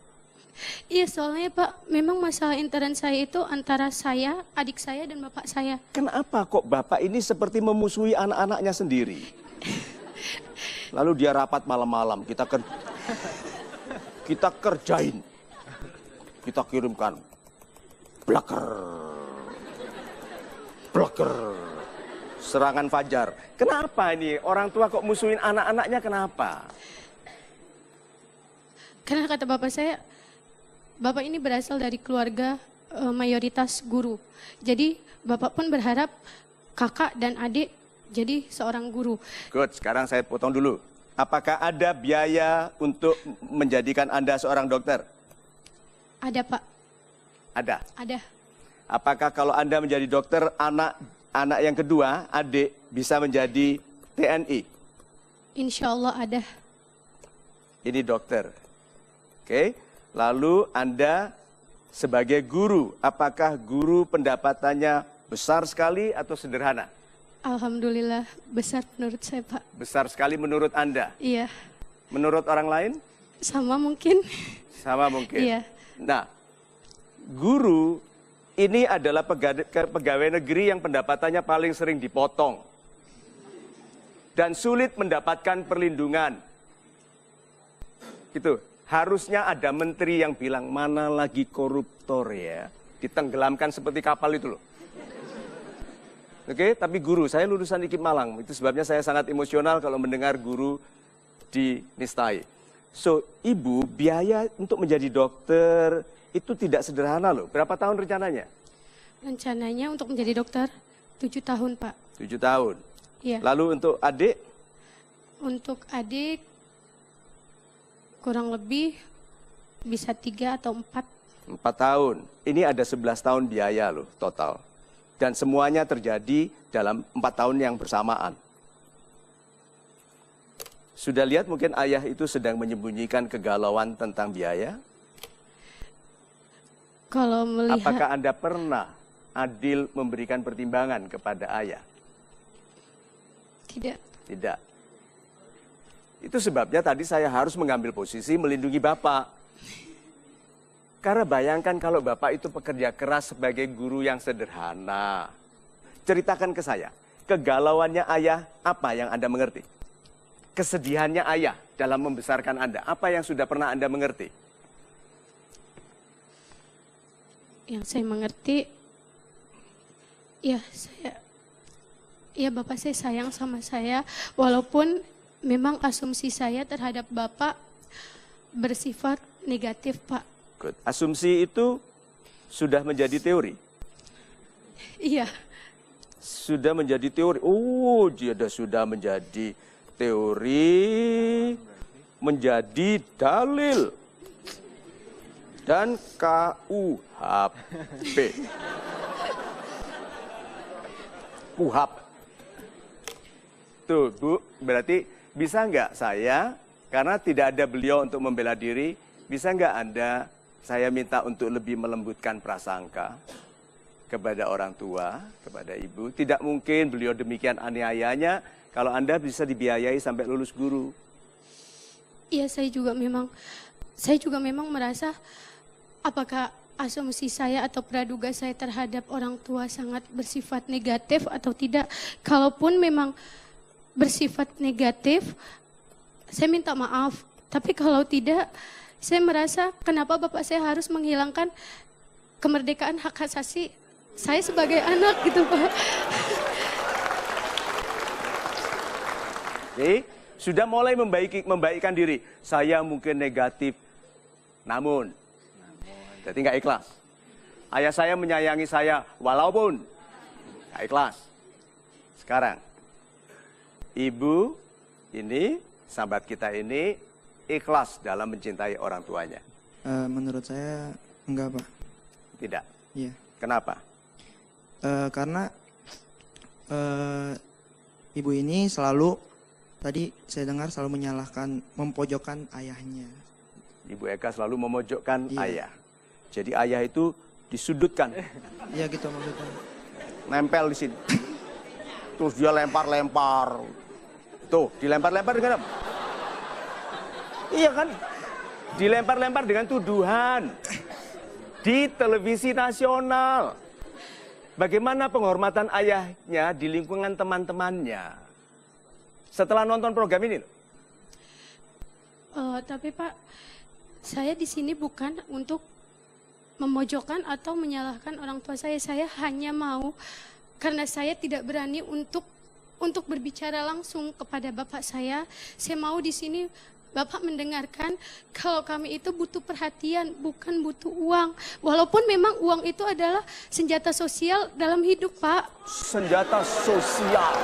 S6: Iya soalnya Pak, memang masalah intern saya itu antara saya, adik saya dan bapak saya.
S2: Kenapa kok bapak ini seperti memusuhi anak-anaknya sendiri? Lalu dia rapat malam-malam, kita kerjain. Kita kirimkan. Bleker. Serangan fajar. Kenapa ini? Orang tua kok musuhin anak-anaknya kenapa?
S6: Karena kata bapak saya, bapak ini berasal dari keluarga mayoritas guru. Jadi bapak pun berharap kakak dan adik jadi seorang guru.
S2: Good, sekarang saya potong dulu. Apakah ada biaya untuk menjadikan Anda seorang dokter?
S6: Ada Pak,
S2: Ada.
S6: ada.
S2: Apakah kalau Anda menjadi dokter, anak yang kedua, adik, bisa menjadi TNI?
S6: Insya Allah ada.
S2: Ini dokter. Oke. Lalu Anda sebagai guru, apakah guru pendapatannya besar sekali atau sederhana?
S6: Alhamdulillah besar menurut saya Pak.
S2: Besar sekali menurut Anda.
S6: Iya,
S2: Menurut orang lain?
S6: sama mungkin.
S2: Sama mungkin.
S6: Iya.
S2: Nah, guru ini adalah pegawai negeri yang pendapatannya paling sering dipotong. Dan sulit mendapatkan perlindungan. Itu. Harusnya ada menteri yang bilang, mana lagi koruptor ya. Ditenggelamkan seperti kapal itu loh. Oke, tapi guru, saya lulusan IKIP Malang. Itu sebabnya saya sangat emosional kalau mendengar guru dinistai. So, Ibu, biaya untuk menjadi dokter itu tidak sederhana loh. Berapa tahun rencananya?
S6: Rencananya untuk menjadi dokter 7 tahun Pak.
S2: 7 tahun.
S6: Iya.
S2: Lalu untuk adik?
S6: Untuk adik kurang lebih bisa 3 atau 4.
S2: 4 tahun. Ini ada 11 tahun biaya loh total. Dan semuanya terjadi dalam 4 tahun yang bersamaan. Sudah lihat mungkin ayah itu sedang menyembunyikan kegalauan tentang biaya?
S6: Kalau melihat
S2: Apakah Anda pernah adil memberikan pertimbangan kepada ayah?
S6: tidak,
S2: Tidak. Itu sebabnya tadi saya harus mengambil posisi melindungi Bapak. Karena bayangkan kalau Bapak itu pekerja keras sebagai guru yang sederhana. Ceritakan ke saya, kegalauannya ayah apa yang Anda mengerti? Kesedihannya ayah dalam membesarkan Anda, apa yang sudah pernah Anda mengerti?
S6: yang saya mengerti Ya, ya Bapak saya sayang sama saya, walaupun memang asumsi saya terhadap Bapak bersifat negatif, Pak.
S2: Good. Asumsi itu sudah menjadi teori.
S6: Iya,
S2: Sudah menjadi teori. Oh, dia sudah menjadi teori, menjadi dalil. Dan KUHP. KUHP. Tuh, Bu, berarti bisa nggak saya, karena tidak ada beliau untuk membela diri, bisa nggak Anda, saya minta untuk lebih melembutkan prasangka kepada orang tua, kepada ibu. Tidak mungkin beliau demikian aniayanya kalau Anda bisa dibiayai sampai lulus guru.
S6: iya saya juga memang merasa apakah asumsi saya atau praduga saya terhadap orang tua sangat bersifat negatif atau tidak. Kalaupun memang bersifat negatif, saya minta maaf. Tapi kalau tidak, saya merasa kenapa Bapak saya harus menghilangkan kemerdekaan hak asasi saya sebagai anak gitu, Pak.
S2: Jadi, sudah mulai membaikkan diri. Saya mungkin negatif, namun jadi nggak ikhlas. Ayah saya menyayangi saya, walaupun nggak ikhlas. Sekarang, ibu ini, sahabat kita ini, ikhlas dalam mencintai orang tuanya.
S5: Menurut saya enggak, Pak.
S2: Tidak.
S5: Iya.
S2: Kenapa?
S5: Karena ibu ini selalu, tadi saya dengar selalu menyalahkan, mempojokkan ayahnya.
S2: Ibu Eka selalu memojokkan
S5: Iya.
S2: ayah. Jadi ayah itu disudutkan,
S5: Iya gitu maksudnya.
S2: nempel di sini. Terus dia lempar-lempar. Tuh, dilempar-lempar dengan apa? Iya kan? Dilempar-lempar dengan tuduhan. Di televisi nasional. Bagaimana penghormatan ayahnya di lingkungan teman-temannya. Setelah nonton program ini.
S6: Tapi Pak, saya di sini bukan untuk memojokkan atau menyalahkan orang tua saya. Saya hanya mau, karena saya tidak berani untuk berbicara langsung kepada Bapak saya mau di sini Bapak mendengarkan kalau kami itu butuh perhatian, bukan butuh uang. Walaupun memang uang itu adalah senjata sosial dalam hidup, Pak.
S2: Senjata sosial.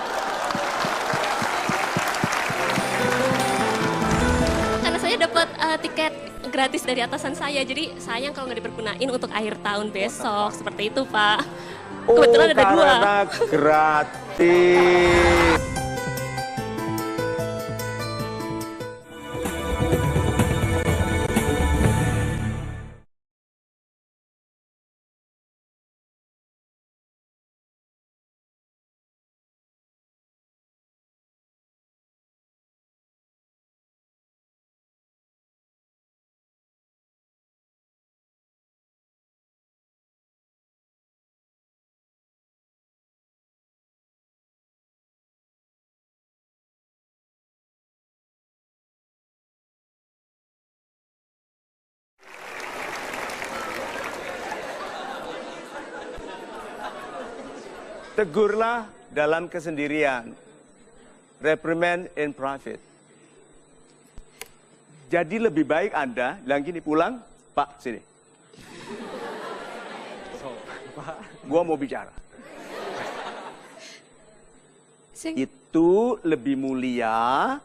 S7: Karena saya dapat tiket gratis dari atasan saya, jadi sayang kalau nggak dipergunain untuk akhir tahun besok. Seperti itu, Pak. Kebetulan ada dua.
S2: Karena gratis. Tegurlah dalam kesendirian. Reprimand in private. Jadi lebih baik Anda bilang gini, pulang, Pak, sini. Gua mau bicara. Itu lebih mulia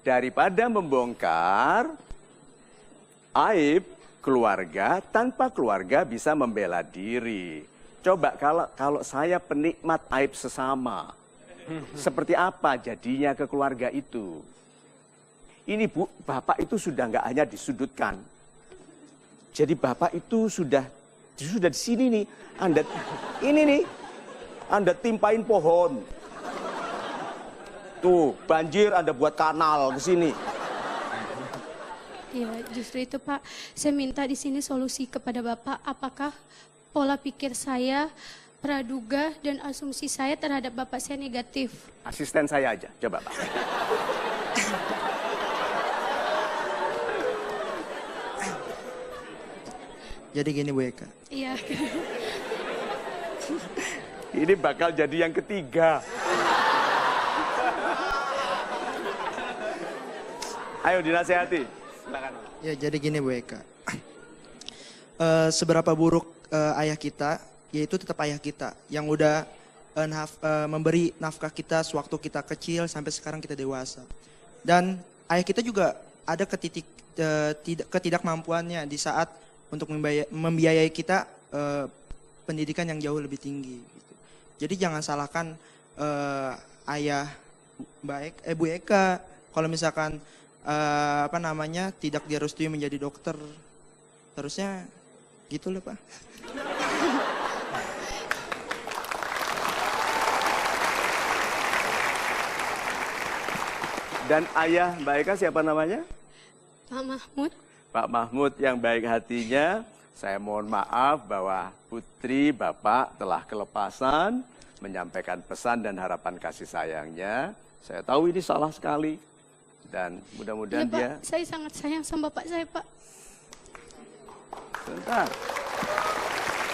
S2: daripada membongkar aib keluarga tanpa keluarga bisa membela diri. Coba kalau saya penikmat aib sesama, seperti apa jadinya ke keluarga itu? Ini Bu, Bapak itu sudah nggak hanya disudutkan. Jadi Bapak itu sudah di sini nih. Anda timpain pohon. Tuh, banjir Anda buat kanal ke sini.
S6: Ya, justru itu Pak. Saya minta di sini solusi kepada Bapak. Apakah pola pikir saya, praduga, dan asumsi saya terhadap Bapak saya negatif?
S2: Asisten saya aja, coba Pak.
S5: Jadi gini Bu Eka.
S6: Iya.
S2: Ini bakal jadi yang ketiga. Ayo dinasehati.
S1: Silakan.
S5: Ya jadi gini Bu Eka. Seberapa buruk ayah kita, yaitu tetap ayah kita yang udah memberi nafkah kita sewaktu kita kecil sampai sekarang kita dewasa. Dan ayah kita juga ada ketidakmampuannya di saat untuk membiayai kita pendidikan yang jauh lebih tinggi. Gitu. Jadi jangan salahkan ayah Bu Eka kalau misalkan tidak direstui menjadi dokter. Harusnya gitu loh Pak.
S2: Dan ayah Mbak Eka siapa namanya?
S6: Pak Mahmud.
S2: Pak Mahmud yang baik hatinya. Saya mohon maaf bahwa putri Bapak telah kelepasan menyampaikan pesan dan harapan kasih sayangnya. Saya tahu ini salah sekali. Dan mudah-mudahan
S6: Pak,
S2: dia...
S6: saya sangat sayang sama bapak saya, Pak.
S2: Sebentar.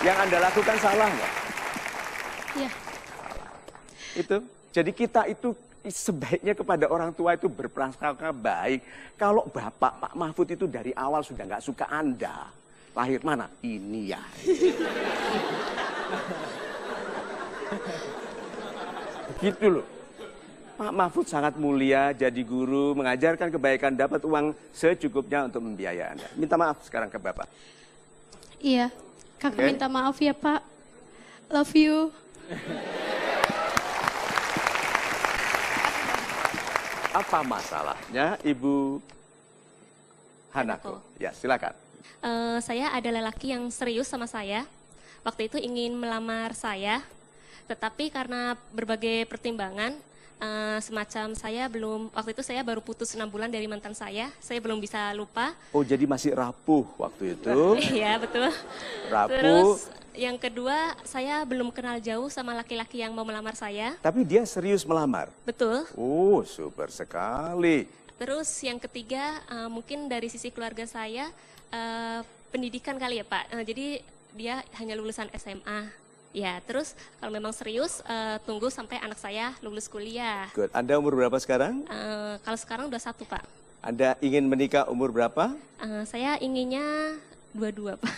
S2: Yang Anda lakukan salah nggak?
S6: Iya.
S2: Itu. Jadi kita itu sebaiknya kepada orang tua itu berprasangka baik. Kalau Bapak Pak Mahfud itu dari awal sudah nggak suka Anda. Lahir mana? Ini ya. Begitu loh. Pak Mahfud sangat mulia, jadi guru, mengajarkan kebaikan, dapat uang secukupnya untuk membiayai Anda. Minta maaf sekarang ke Bapak.
S6: Iya. Kakak
S2: Oke.
S6: minta maaf ya, Pak. Love you.
S2: Apa masalahnya Ibu Hanako? Ya, silakan.
S7: Saya ada lelaki yang serius sama saya. Waktu itu ingin melamar saya, tetapi karena berbagai pertimbangan, semacam saya belum, waktu itu saya baru putus 6 bulan dari mantan saya belum bisa lupa.
S2: Oh, jadi masih rapuh waktu itu.
S7: Iya, betul.
S2: Rapuh.
S7: Terus yang kedua, saya belum kenal jauh sama laki-laki yang mau melamar saya.
S2: Tapi dia serius melamar.
S7: Betul.
S2: Oh, super sekali.
S7: Terus yang ketiga, mungkin dari sisi keluarga saya, pendidikan kali ya Pak. Jadi dia hanya lulusan SMA. Ya, terus kalau memang serius, tunggu sampai anak saya lulus kuliah.
S2: Good. Anda umur berapa sekarang?
S7: Kalau sekarang udah 1 Pak.
S2: Anda ingin menikah umur berapa?
S7: Saya inginnya 22 Pak.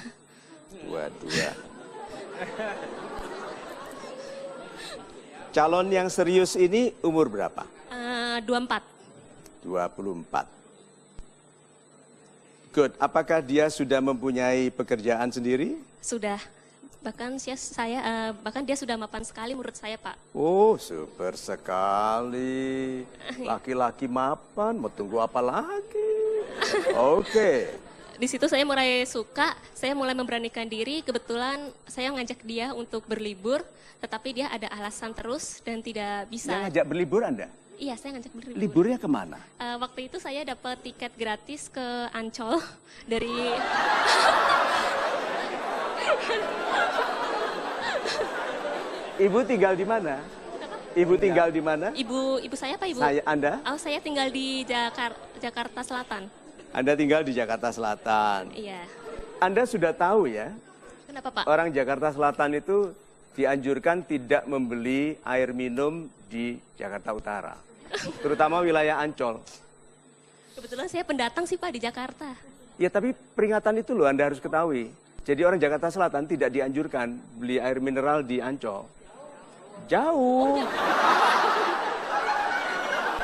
S2: 22. Calon yang serius ini umur berapa?
S7: 24.
S2: 24. Good. Apakah dia sudah mempunyai pekerjaan sendiri?
S7: Sudah. Bahkan bahkan dia sudah mapan sekali menurut saya Pak.
S2: Oh, super sekali. Laki-laki mapan, mau tunggu apa lagi? Oke.
S7: Di situ saya mulai suka, saya mulai memberanikan diri. Kebetulan saya ngajak dia untuk berlibur, tetapi dia ada alasan terus dan tidak bisa.
S2: Yang ngajak berlibur Anda?
S7: Iya, saya ngajak berlibur.
S2: Liburnya kemana?
S7: Waktu itu saya dapat tiket gratis ke Ancol dari...
S2: Ibu tinggal di mana? Ibu tinggal di mana?
S7: Ibu saya apa Ibu?
S2: Anda?
S7: Oh, saya tinggal di Jakarta Selatan.
S2: Anda tinggal di Jakarta Selatan.
S7: Iya.
S2: Anda sudah tahu ya,
S7: Kenapa Pak?
S2: orang Jakarta Selatan itu dianjurkan tidak membeli air minum di Jakarta Utara. Terutama wilayah Ancol.
S7: Kebetulan saya pendatang sih Pak di Jakarta.
S2: Ya tapi peringatan itu loh Anda harus ketahui. Jadi orang Jakarta Selatan tidak dianjurkan beli air mineral di Ancol. Jauh.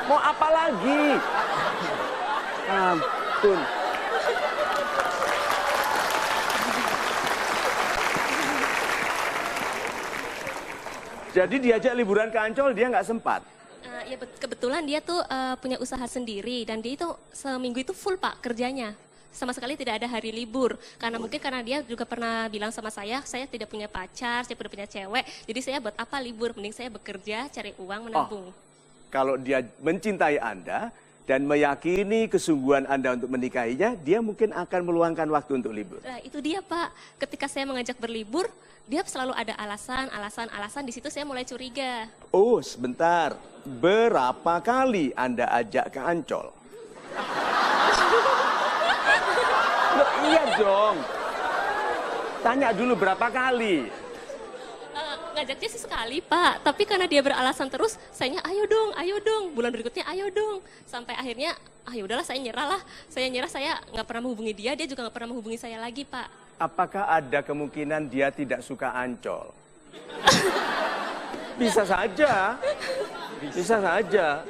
S2: Mau apa lagi? Ampun. Jadi diajak liburan ke Ancol dia nggak sempat.
S7: Ya kebetulan dia tuh punya usaha sendiri dan dia itu seminggu itu full Pak kerjanya. Sama sekali tidak ada hari libur. Karena mungkin karena dia juga pernah bilang sama saya tidak punya pacar, saya tidak punya cewek. Jadi saya buat apa libur, mending saya bekerja, cari uang, menabung.
S2: Kalau dia mencintai Anda dan meyakini kesungguhan Anda untuk menikahinya, dia mungkin akan meluangkan waktu untuk libur.
S7: Nah, itu dia Pak. Ketika saya mengajak berlibur, dia selalu ada alasan. Di situ saya mulai curiga.
S2: Oh, sebentar. Berapa kali Anda ajak ke Ancol? Loh, iya dong. Tanya dulu berapa kali.
S7: Ngajaknya sih sekali Pak, tapi karena dia beralasan terus, sayanya ayo dong, bulan berikutnya ayo dong. Sampai akhirnya, ya udahlah saya nyerah, saya nggak pernah menghubungi dia juga nggak pernah menghubungi saya lagi Pak.
S2: Apakah ada kemungkinan dia tidak suka Ancol? Bisa saja. Bisa saja.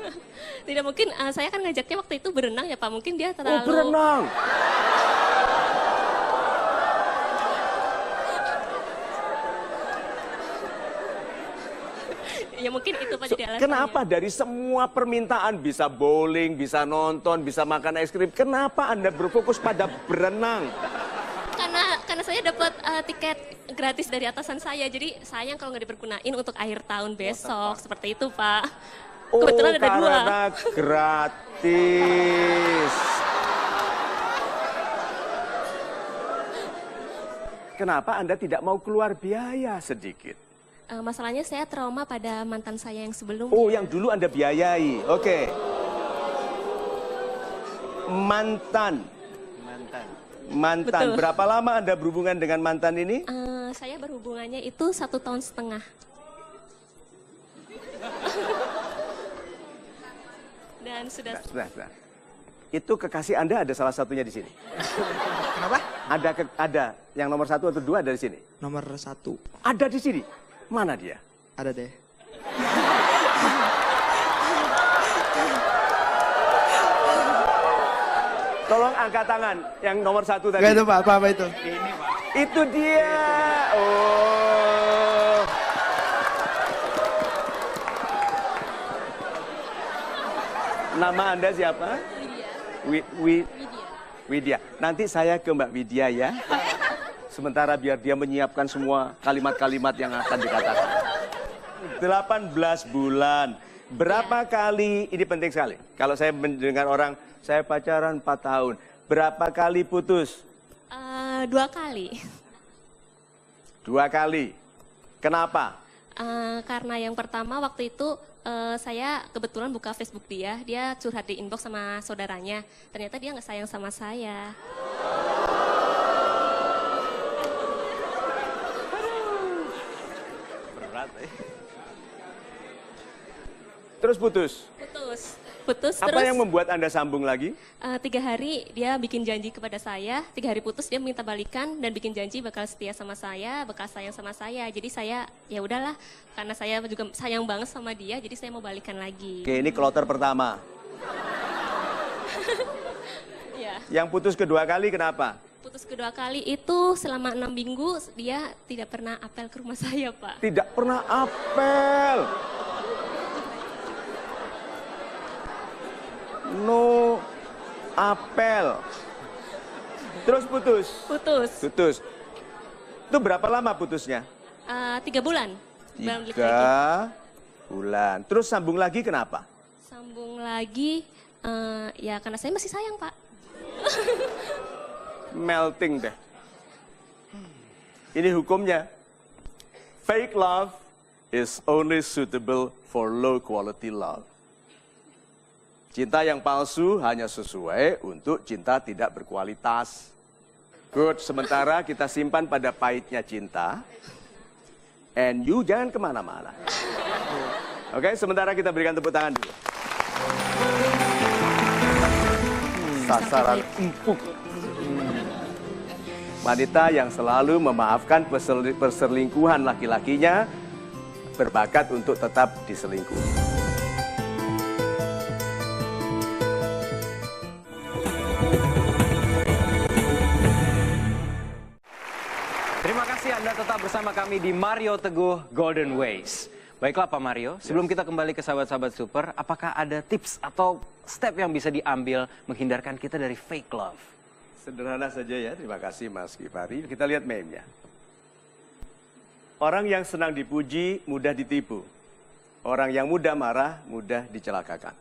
S7: Tidak mungkin, saya kan ngajaknya waktu itu berenang ya Pak, mungkin dia terlalu...
S2: Oh, berenang.
S7: Ya mungkin itu Pak jadi alasannya.
S2: Kenapa dari semua permintaan bisa bowling, bisa nonton, bisa makan es krim, kenapa Anda berfokus pada berenang?
S7: Karena saya dapat tiket gratis dari atasan saya, jadi sayang kalau nggak dipergunain untuk akhir tahun besok, seperti itu Pak. Kebetulan ada dua.
S2: Karena gratis. Kenapa Anda tidak mau keluar biaya sedikit?
S7: Masalahnya saya trauma pada mantan saya yang sebelumnya.
S2: Oh, yang dulu Anda biayai. Oke. Mantan.
S7: Betul.
S2: Berapa lama Anda berhubungan dengan mantan ini?
S7: Saya berhubungannya itu 1,5 tahun. Dan sudah...
S2: Sebentar. Itu kekasih Anda ada salah satunya di sini.
S5: Kenapa?
S2: Ada yang nomor 1 atau 2 ada di sini.
S5: Nomor 1.
S2: Ada di sini. Mana dia?
S5: Ada deh.
S2: Tolong angkat tangan yang nomor 1 tadi.
S5: Enggak itu Pak, apa itu?
S2: Itu dia. Oh. Nama Anda siapa? Widya. Nanti saya ke Mbak Widya ya. Sementara biar dia menyiapkan semua kalimat-kalimat yang akan dikatakan. 18 bulan. Berapa kali, ini penting sekali. Kalau saya mendengar orang, saya pacaran 4 tahun. Berapa kali putus?
S7: 2 kali.
S2: 2 kali. Kenapa?
S7: Karena yang pertama waktu itu saya kebetulan buka Facebook dia curhat di inbox sama saudaranya. Ternyata dia nggak sayang sama saya.
S2: Berat, Terus putus?
S7: Putus
S2: Apa
S7: terus.
S2: yang membuat Anda sambung lagi?
S7: 3 hari dia bikin janji kepada saya, 3 hari putus dia minta balikan dan bikin janji bakal setia sama saya, bakal sayang sama saya. Jadi saya ya udahlah, karena saya juga sayang banget sama dia, jadi saya mau balikan lagi.
S2: Oke, ini kloter pertama.
S7: Ya.
S2: Yang putus kedua kali kenapa?
S7: Putus kedua kali itu selama 6 minggu dia tidak pernah apel ke rumah saya, Pak.
S2: Tidak pernah apel. No apel. Terus putus. Putus. Itu berapa lama putusnya?
S7: 3 bulan.
S2: 3 bulan. Terus sambung lagi kenapa?
S7: Sambung lagi, ya karena saya masih sayang, Pak.
S2: Melting deh. Ini hukumnya. Fake love is only suitable for low quality love. Cinta yang palsu hanya sesuai untuk cinta tidak berkualitas. Good, sementara kita simpan pada pahitnya cinta. And you jangan kemana-mana. Oke, sementara kita berikan tepuk tangan dulu. Sasaran empuk. Wanita yang selalu memaafkan perselingkuhan laki-lakinya berbakat untuk tetap diselingkuhi.
S1: Terima kasih Anda tetap bersama kami di Mario Teguh Golden Ways. Baiklah Pak Mario, sebelum kita kembali ke sahabat-sahabat super, apakah ada tips atau step yang bisa diambil menghindarkan kita dari fake love?
S2: Sederhana saja ya, terima kasih Mas Gifari. Kita lihat meme-nya. Orang yang senang dipuji, mudah ditipu. Orang yang mudah marah, mudah dicelakakan.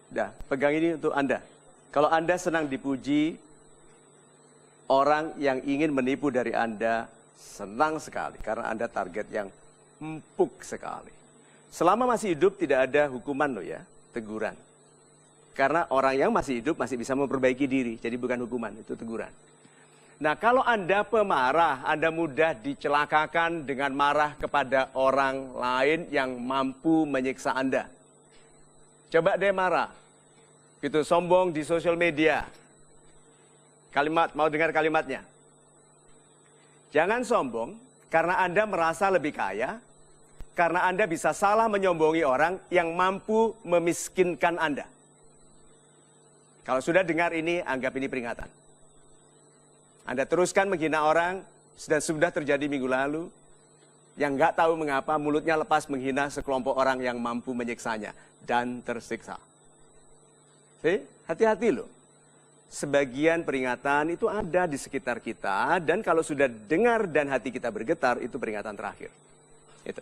S2: Dah, pegang ini untuk Anda. Kalau Anda senang dipuji, orang yang ingin menipu dari Anda senang sekali. Karena Anda target yang empuk sekali. Selama masih hidup tidak ada hukuman loh ya, teguran. Karena orang yang masih hidup masih bisa memperbaiki diri, jadi bukan hukuman, itu teguran. Nah, kalau Anda pemarah, Anda mudah dicelakakan dengan marah kepada orang lain yang mampu menyiksa Anda. Coba deh marah. Gitu, sombong di sosial media. Kalimat, mau dengar kalimatnya? Jangan sombong karena Anda merasa lebih kaya, karena Anda bisa salah menyombongi orang yang mampu memiskinkan Anda. Kalau sudah dengar ini, anggap ini peringatan. Anda teruskan menghina orang, dan sudah terjadi minggu lalu, yang nggak tahu mengapa mulutnya lepas menghina sekelompok orang yang mampu menyiksanya dan tersiksa. Hati-hati loh. Sebagian peringatan itu ada di sekitar kita, dan kalau sudah dengar dan hati kita bergetar, itu peringatan terakhir. Itu.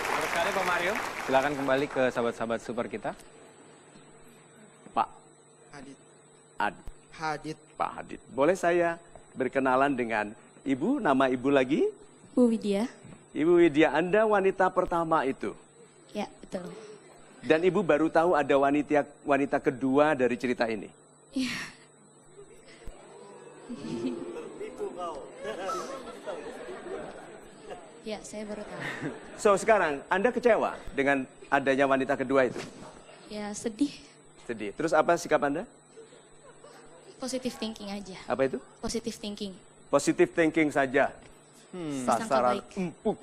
S1: Terus sekali Pak Mario, silakan kembali ke sahabat-sahabat super kita.
S2: Pak
S5: Hadid.
S2: Pak Hadid. Boleh saya berkenalan dengan Ibu, nama Ibu lagi?
S8: Bu Widya.
S2: Ibu Widya, Anda wanita pertama itu.
S8: Ya, betul.
S2: Dan Ibu baru tahu ada wanita kedua dari cerita ini.
S8: Iya. Ya, saya baru tahu.
S2: So, sekarang Anda kecewa dengan adanya wanita kedua itu?
S8: Ya, sedih.
S2: Sedih. Terus apa sikap Anda?
S8: Positive thinking aja.
S2: Apa itu?
S8: Positive thinking.
S2: Positive thinking saja.
S8: Sangka
S2: Sasaran
S8: baik.
S2: empuk.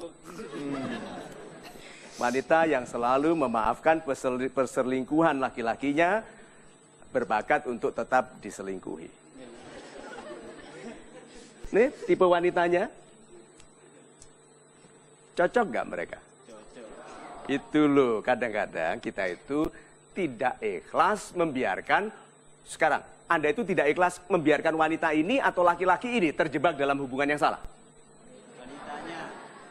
S2: Wanita yang selalu memaafkan perselingkuhan laki-lakinya, berbakat untuk tetap diselingkuhi. Nih, tipe wanitanya. Cocok nggak mereka? Itu loh, kadang-kadang kita itu tidak ikhlas membiarkan, sekarang, Anda itu tidak ikhlas membiarkan wanita ini atau laki-laki ini terjebak dalam hubungan yang salah.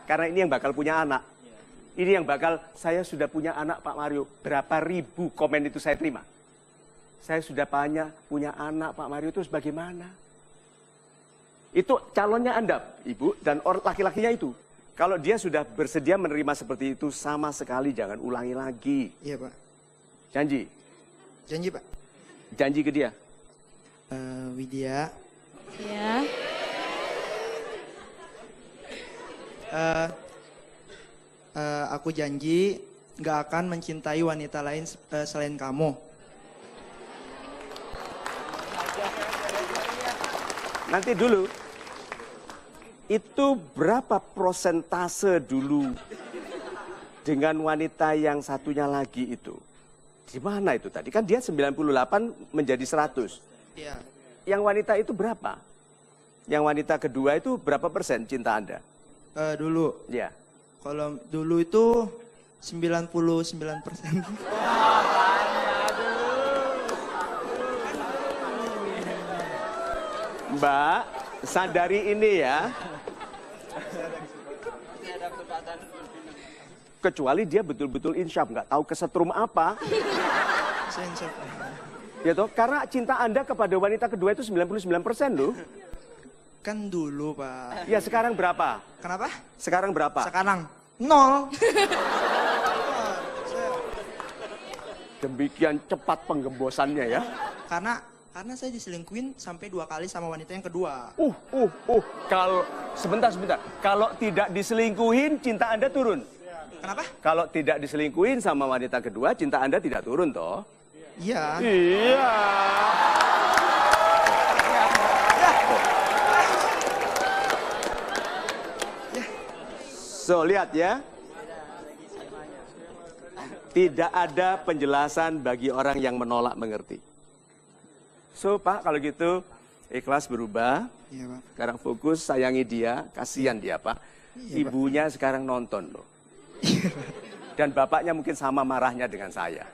S2: Karena ini yang bakal punya anak. Ini yang bakal, saya sudah punya anak Pak Mario. Berapa ribu komen itu saya terima. Saya sudah punya anak Pak Mario, terus bagaimana? Itu calonnya Anda, Ibu, dan laki-lakinya itu. Kalau dia sudah bersedia menerima seperti itu, sama sekali jangan ulangi lagi.
S5: Iya, Pak.
S2: Janji?
S5: Janji, Pak.
S2: Janji ke dia?
S5: Widya.
S8: Ya.
S5: Aku janji nggak akan mencintai wanita lain selain kamu.
S2: Nanti dulu, itu berapa prosentase dulu dengan wanita yang satunya lagi itu? Di mana itu tadi? Kan dia 98 menjadi 100.
S5: Iya.
S2: Yang wanita itu berapa? Yang wanita kedua itu berapa persen cinta Anda?
S5: Dulu.
S2: Ya.
S5: Kalau dulu itu 99%.
S2: Mbak, sadari ini ya. Kecuali dia betul-betul insyaf, nggak tahu kesetrum apa.
S5: Sensor.
S2: Ya toh, karena cinta Anda kepada wanita kedua itu 99% loh.
S5: Kan dulu, Pak.
S2: Ya sekarang berapa?
S5: Kenapa?
S2: Sekarang berapa?
S5: Sekarang 0.
S2: Demikian cepat penggembosannya ya.
S5: Karena saya diselingkuhin sampai 2 kali sama wanita yang kedua.
S2: Kalau sebentar. Kalau tidak diselingkuhin, cinta Anda turun.
S5: Kenapa?
S2: Kalau tidak diselingkuhin sama wanita kedua, cinta Anda tidak turun toh?
S5: Iya.
S2: Iya. So, lihat ya. Tidak ada penjelasan bagi orang yang menolak mengerti. So, Pak, kalau gitu ikhlas berubah.
S5: Iya, Pak.
S2: Sekarang fokus, sayangi dia, kasihan dia, Pak. Ibunya sekarang nonton loh. Dan bapaknya mungkin sama marahnya dengan saya.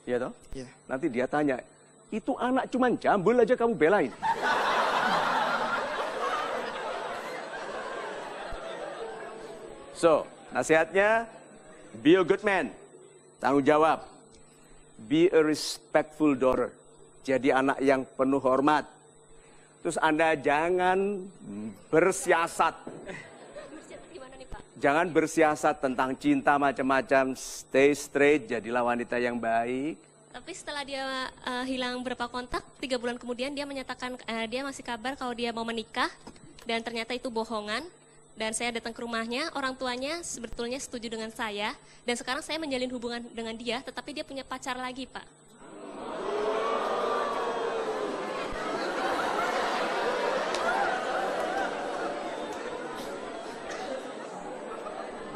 S2: Iya toh?
S5: Iya.
S2: Nanti dia tanya, itu anak cuman jambul aja kamu belain. So, nasihatnya, be a good man. Tanggung jawab. Be a respectful daughter. Jadi anak yang penuh hormat. Terus Anda jangan bersiasat.
S7: Gimana nih, Pak?
S2: Jangan bersiasat tentang cinta macam-macam. Stay straight, jadilah wanita yang baik.
S7: Tapi setelah dia hilang berapa kontak, 3 bulan kemudian dia menyatakan dia masih kabar kalau dia mau menikah dan ternyata itu bohongan. Dan saya datang ke rumahnya, orang tuanya sebetulnya setuju dengan saya dan sekarang saya menjalin hubungan dengan dia, tetapi dia punya pacar lagi, Pak.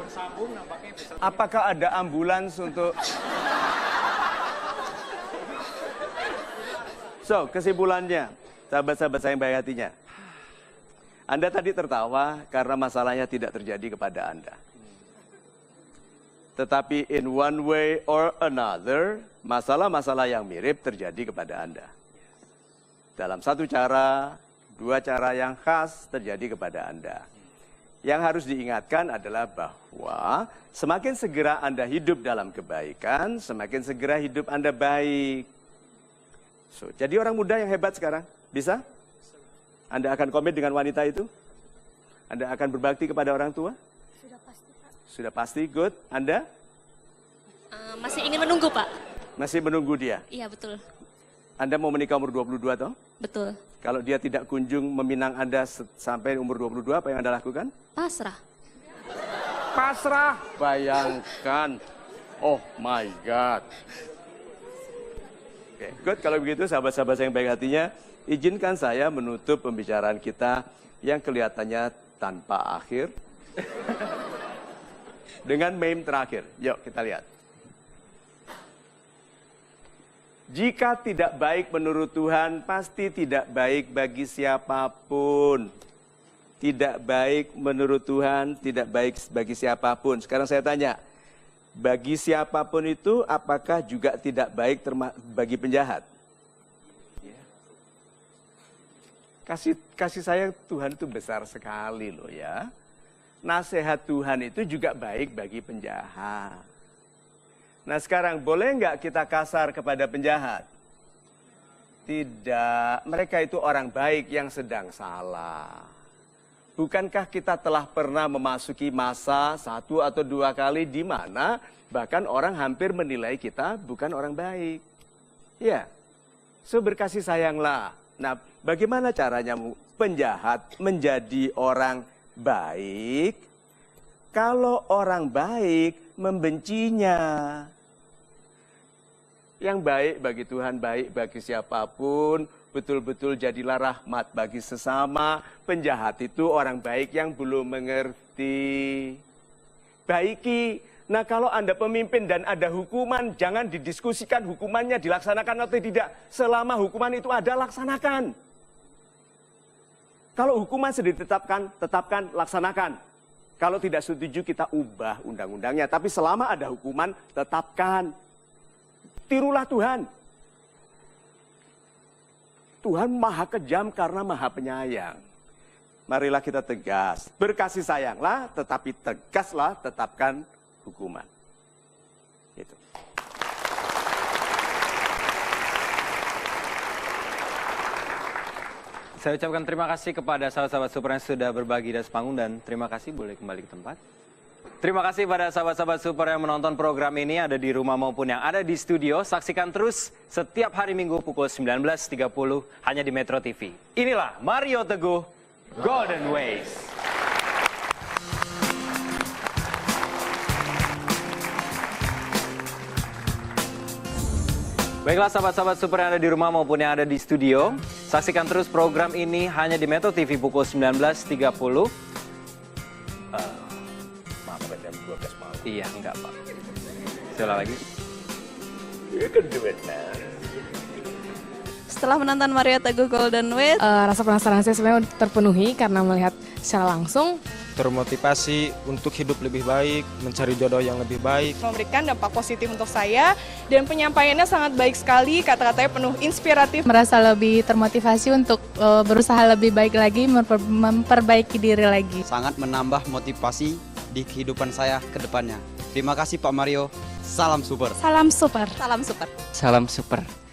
S1: Bersambung nampaknya episode.
S2: Apakah ada ambulans untuk... So, kesimpulannya, sahabat-sahabat saya yang baik hatinya. Anda tadi tertawa karena masalahnya tidak terjadi kepada Anda. Tetapi in one way or another, masalah-masalah yang mirip terjadi kepada Anda. Dalam satu cara, 2 cara yang khas terjadi kepada Anda. Yang harus diingatkan adalah bahwa semakin segera Anda hidup dalam kebaikan, semakin segera hidup Anda baik. So, jadi orang muda yang hebat sekarang, bisa? Anda akan komit dengan wanita itu? Anda akan berbakti kepada orang tua?
S6: Sudah pasti, Pak.
S2: Sudah pasti, good. Anda?
S7: Masih ingin menunggu, Pak.
S2: Masih menunggu dia?
S7: Iya, betul.
S2: Anda mau menikah umur 22 toh?
S7: Betul.
S2: Kalau dia tidak kunjung meminang Anda sampai umur 22, apa yang Anda lakukan?
S7: Pasrah.
S2: Pasrah. Bayangkan. Oh my God. Oke, good. Kalau begitu, sahabat-sahabat saya yang baik hatinya, izinkan saya menutup pembicaraan kita yang kelihatannya tanpa akhir. Dengan meme terakhir. Yuk kita lihat. Jika tidak baik menurut Tuhan, pasti tidak baik bagi siapapun. Tidak baik menurut Tuhan, tidak baik bagi siapapun. Sekarang saya tanya, bagi siapapun itu apakah juga tidak baik bagi penjahat? Kasih sayang Tuhan itu besar sekali loh ya. Nasihat Tuhan itu juga baik bagi penjahat. Nah sekarang boleh nggak kita kasar kepada penjahat? Tidak, mereka itu orang baik yang sedang salah. Bukankah kita telah pernah memasuki masa 1 atau 2 kali di mana bahkan orang hampir menilai kita bukan orang baik? Ya, so berkasih sayanglah. Nah, bagaimana caranya penjahat menjadi orang baik kalau orang baik membencinya? Yang baik bagi Tuhan, baik bagi siapapun, betul-betul jadilah rahmat bagi sesama. Penjahat itu orang baik yang belum mengerti. Baiki. Nah kalau Anda pemimpin dan ada hukuman, jangan didiskusikan hukumannya dilaksanakan atau tidak. Selama hukuman itu ada, laksanakan. Kalau hukuman sudah ditetapkan, tetapkan, laksanakan. Kalau tidak setuju, kita ubah undang-undangnya. Tapi selama ada hukuman, tetapkan. Tirulah Tuhan. Tuhan maha kejam karena maha penyayang. Marilah kita tegas. Berkasih sayanglah, tetapi tegaslah, tetapkan hukuman. Itu.
S1: Saya ucapkan terima kasih kepada sahabat-sahabat super yang sudah berbagi di atas panggung dan terima kasih boleh kembali ke tempat. Terima kasih pada sahabat-sahabat super yang menonton program ini ada di rumah maupun yang ada di studio. Saksikan terus setiap hari Minggu pukul 19.30 hanya di Metro TV. Inilah Mario Teguh, Golden Ways. Baiklah sahabat-sahabat super yang ada di rumah maupun yang ada di studio. Saksikan terus program ini hanya di Metro TV pukul 19.30. Iya, enggak Pak. Sekali lagi.
S2: You can do it, man.
S9: Setelah menonton Mario Teguh Golden Ways,
S10: rasa penasaran saya sebenarnya terpenuhi karena melihat secara langsung.
S11: Termotivasi untuk hidup lebih baik, mencari jodoh yang lebih baik.
S12: Memberikan dampak positif untuk saya dan penyampaiannya sangat baik sekali, kata-katanya penuh inspiratif.
S13: Merasa lebih termotivasi untuk berusaha lebih baik lagi, memperbaiki diri lagi.
S14: Sangat menambah motivasi di kehidupan saya ke depannya. Terima kasih Pak Mario. Salam super.
S13: Salam super.
S9: Salam super.
S14: Salam super.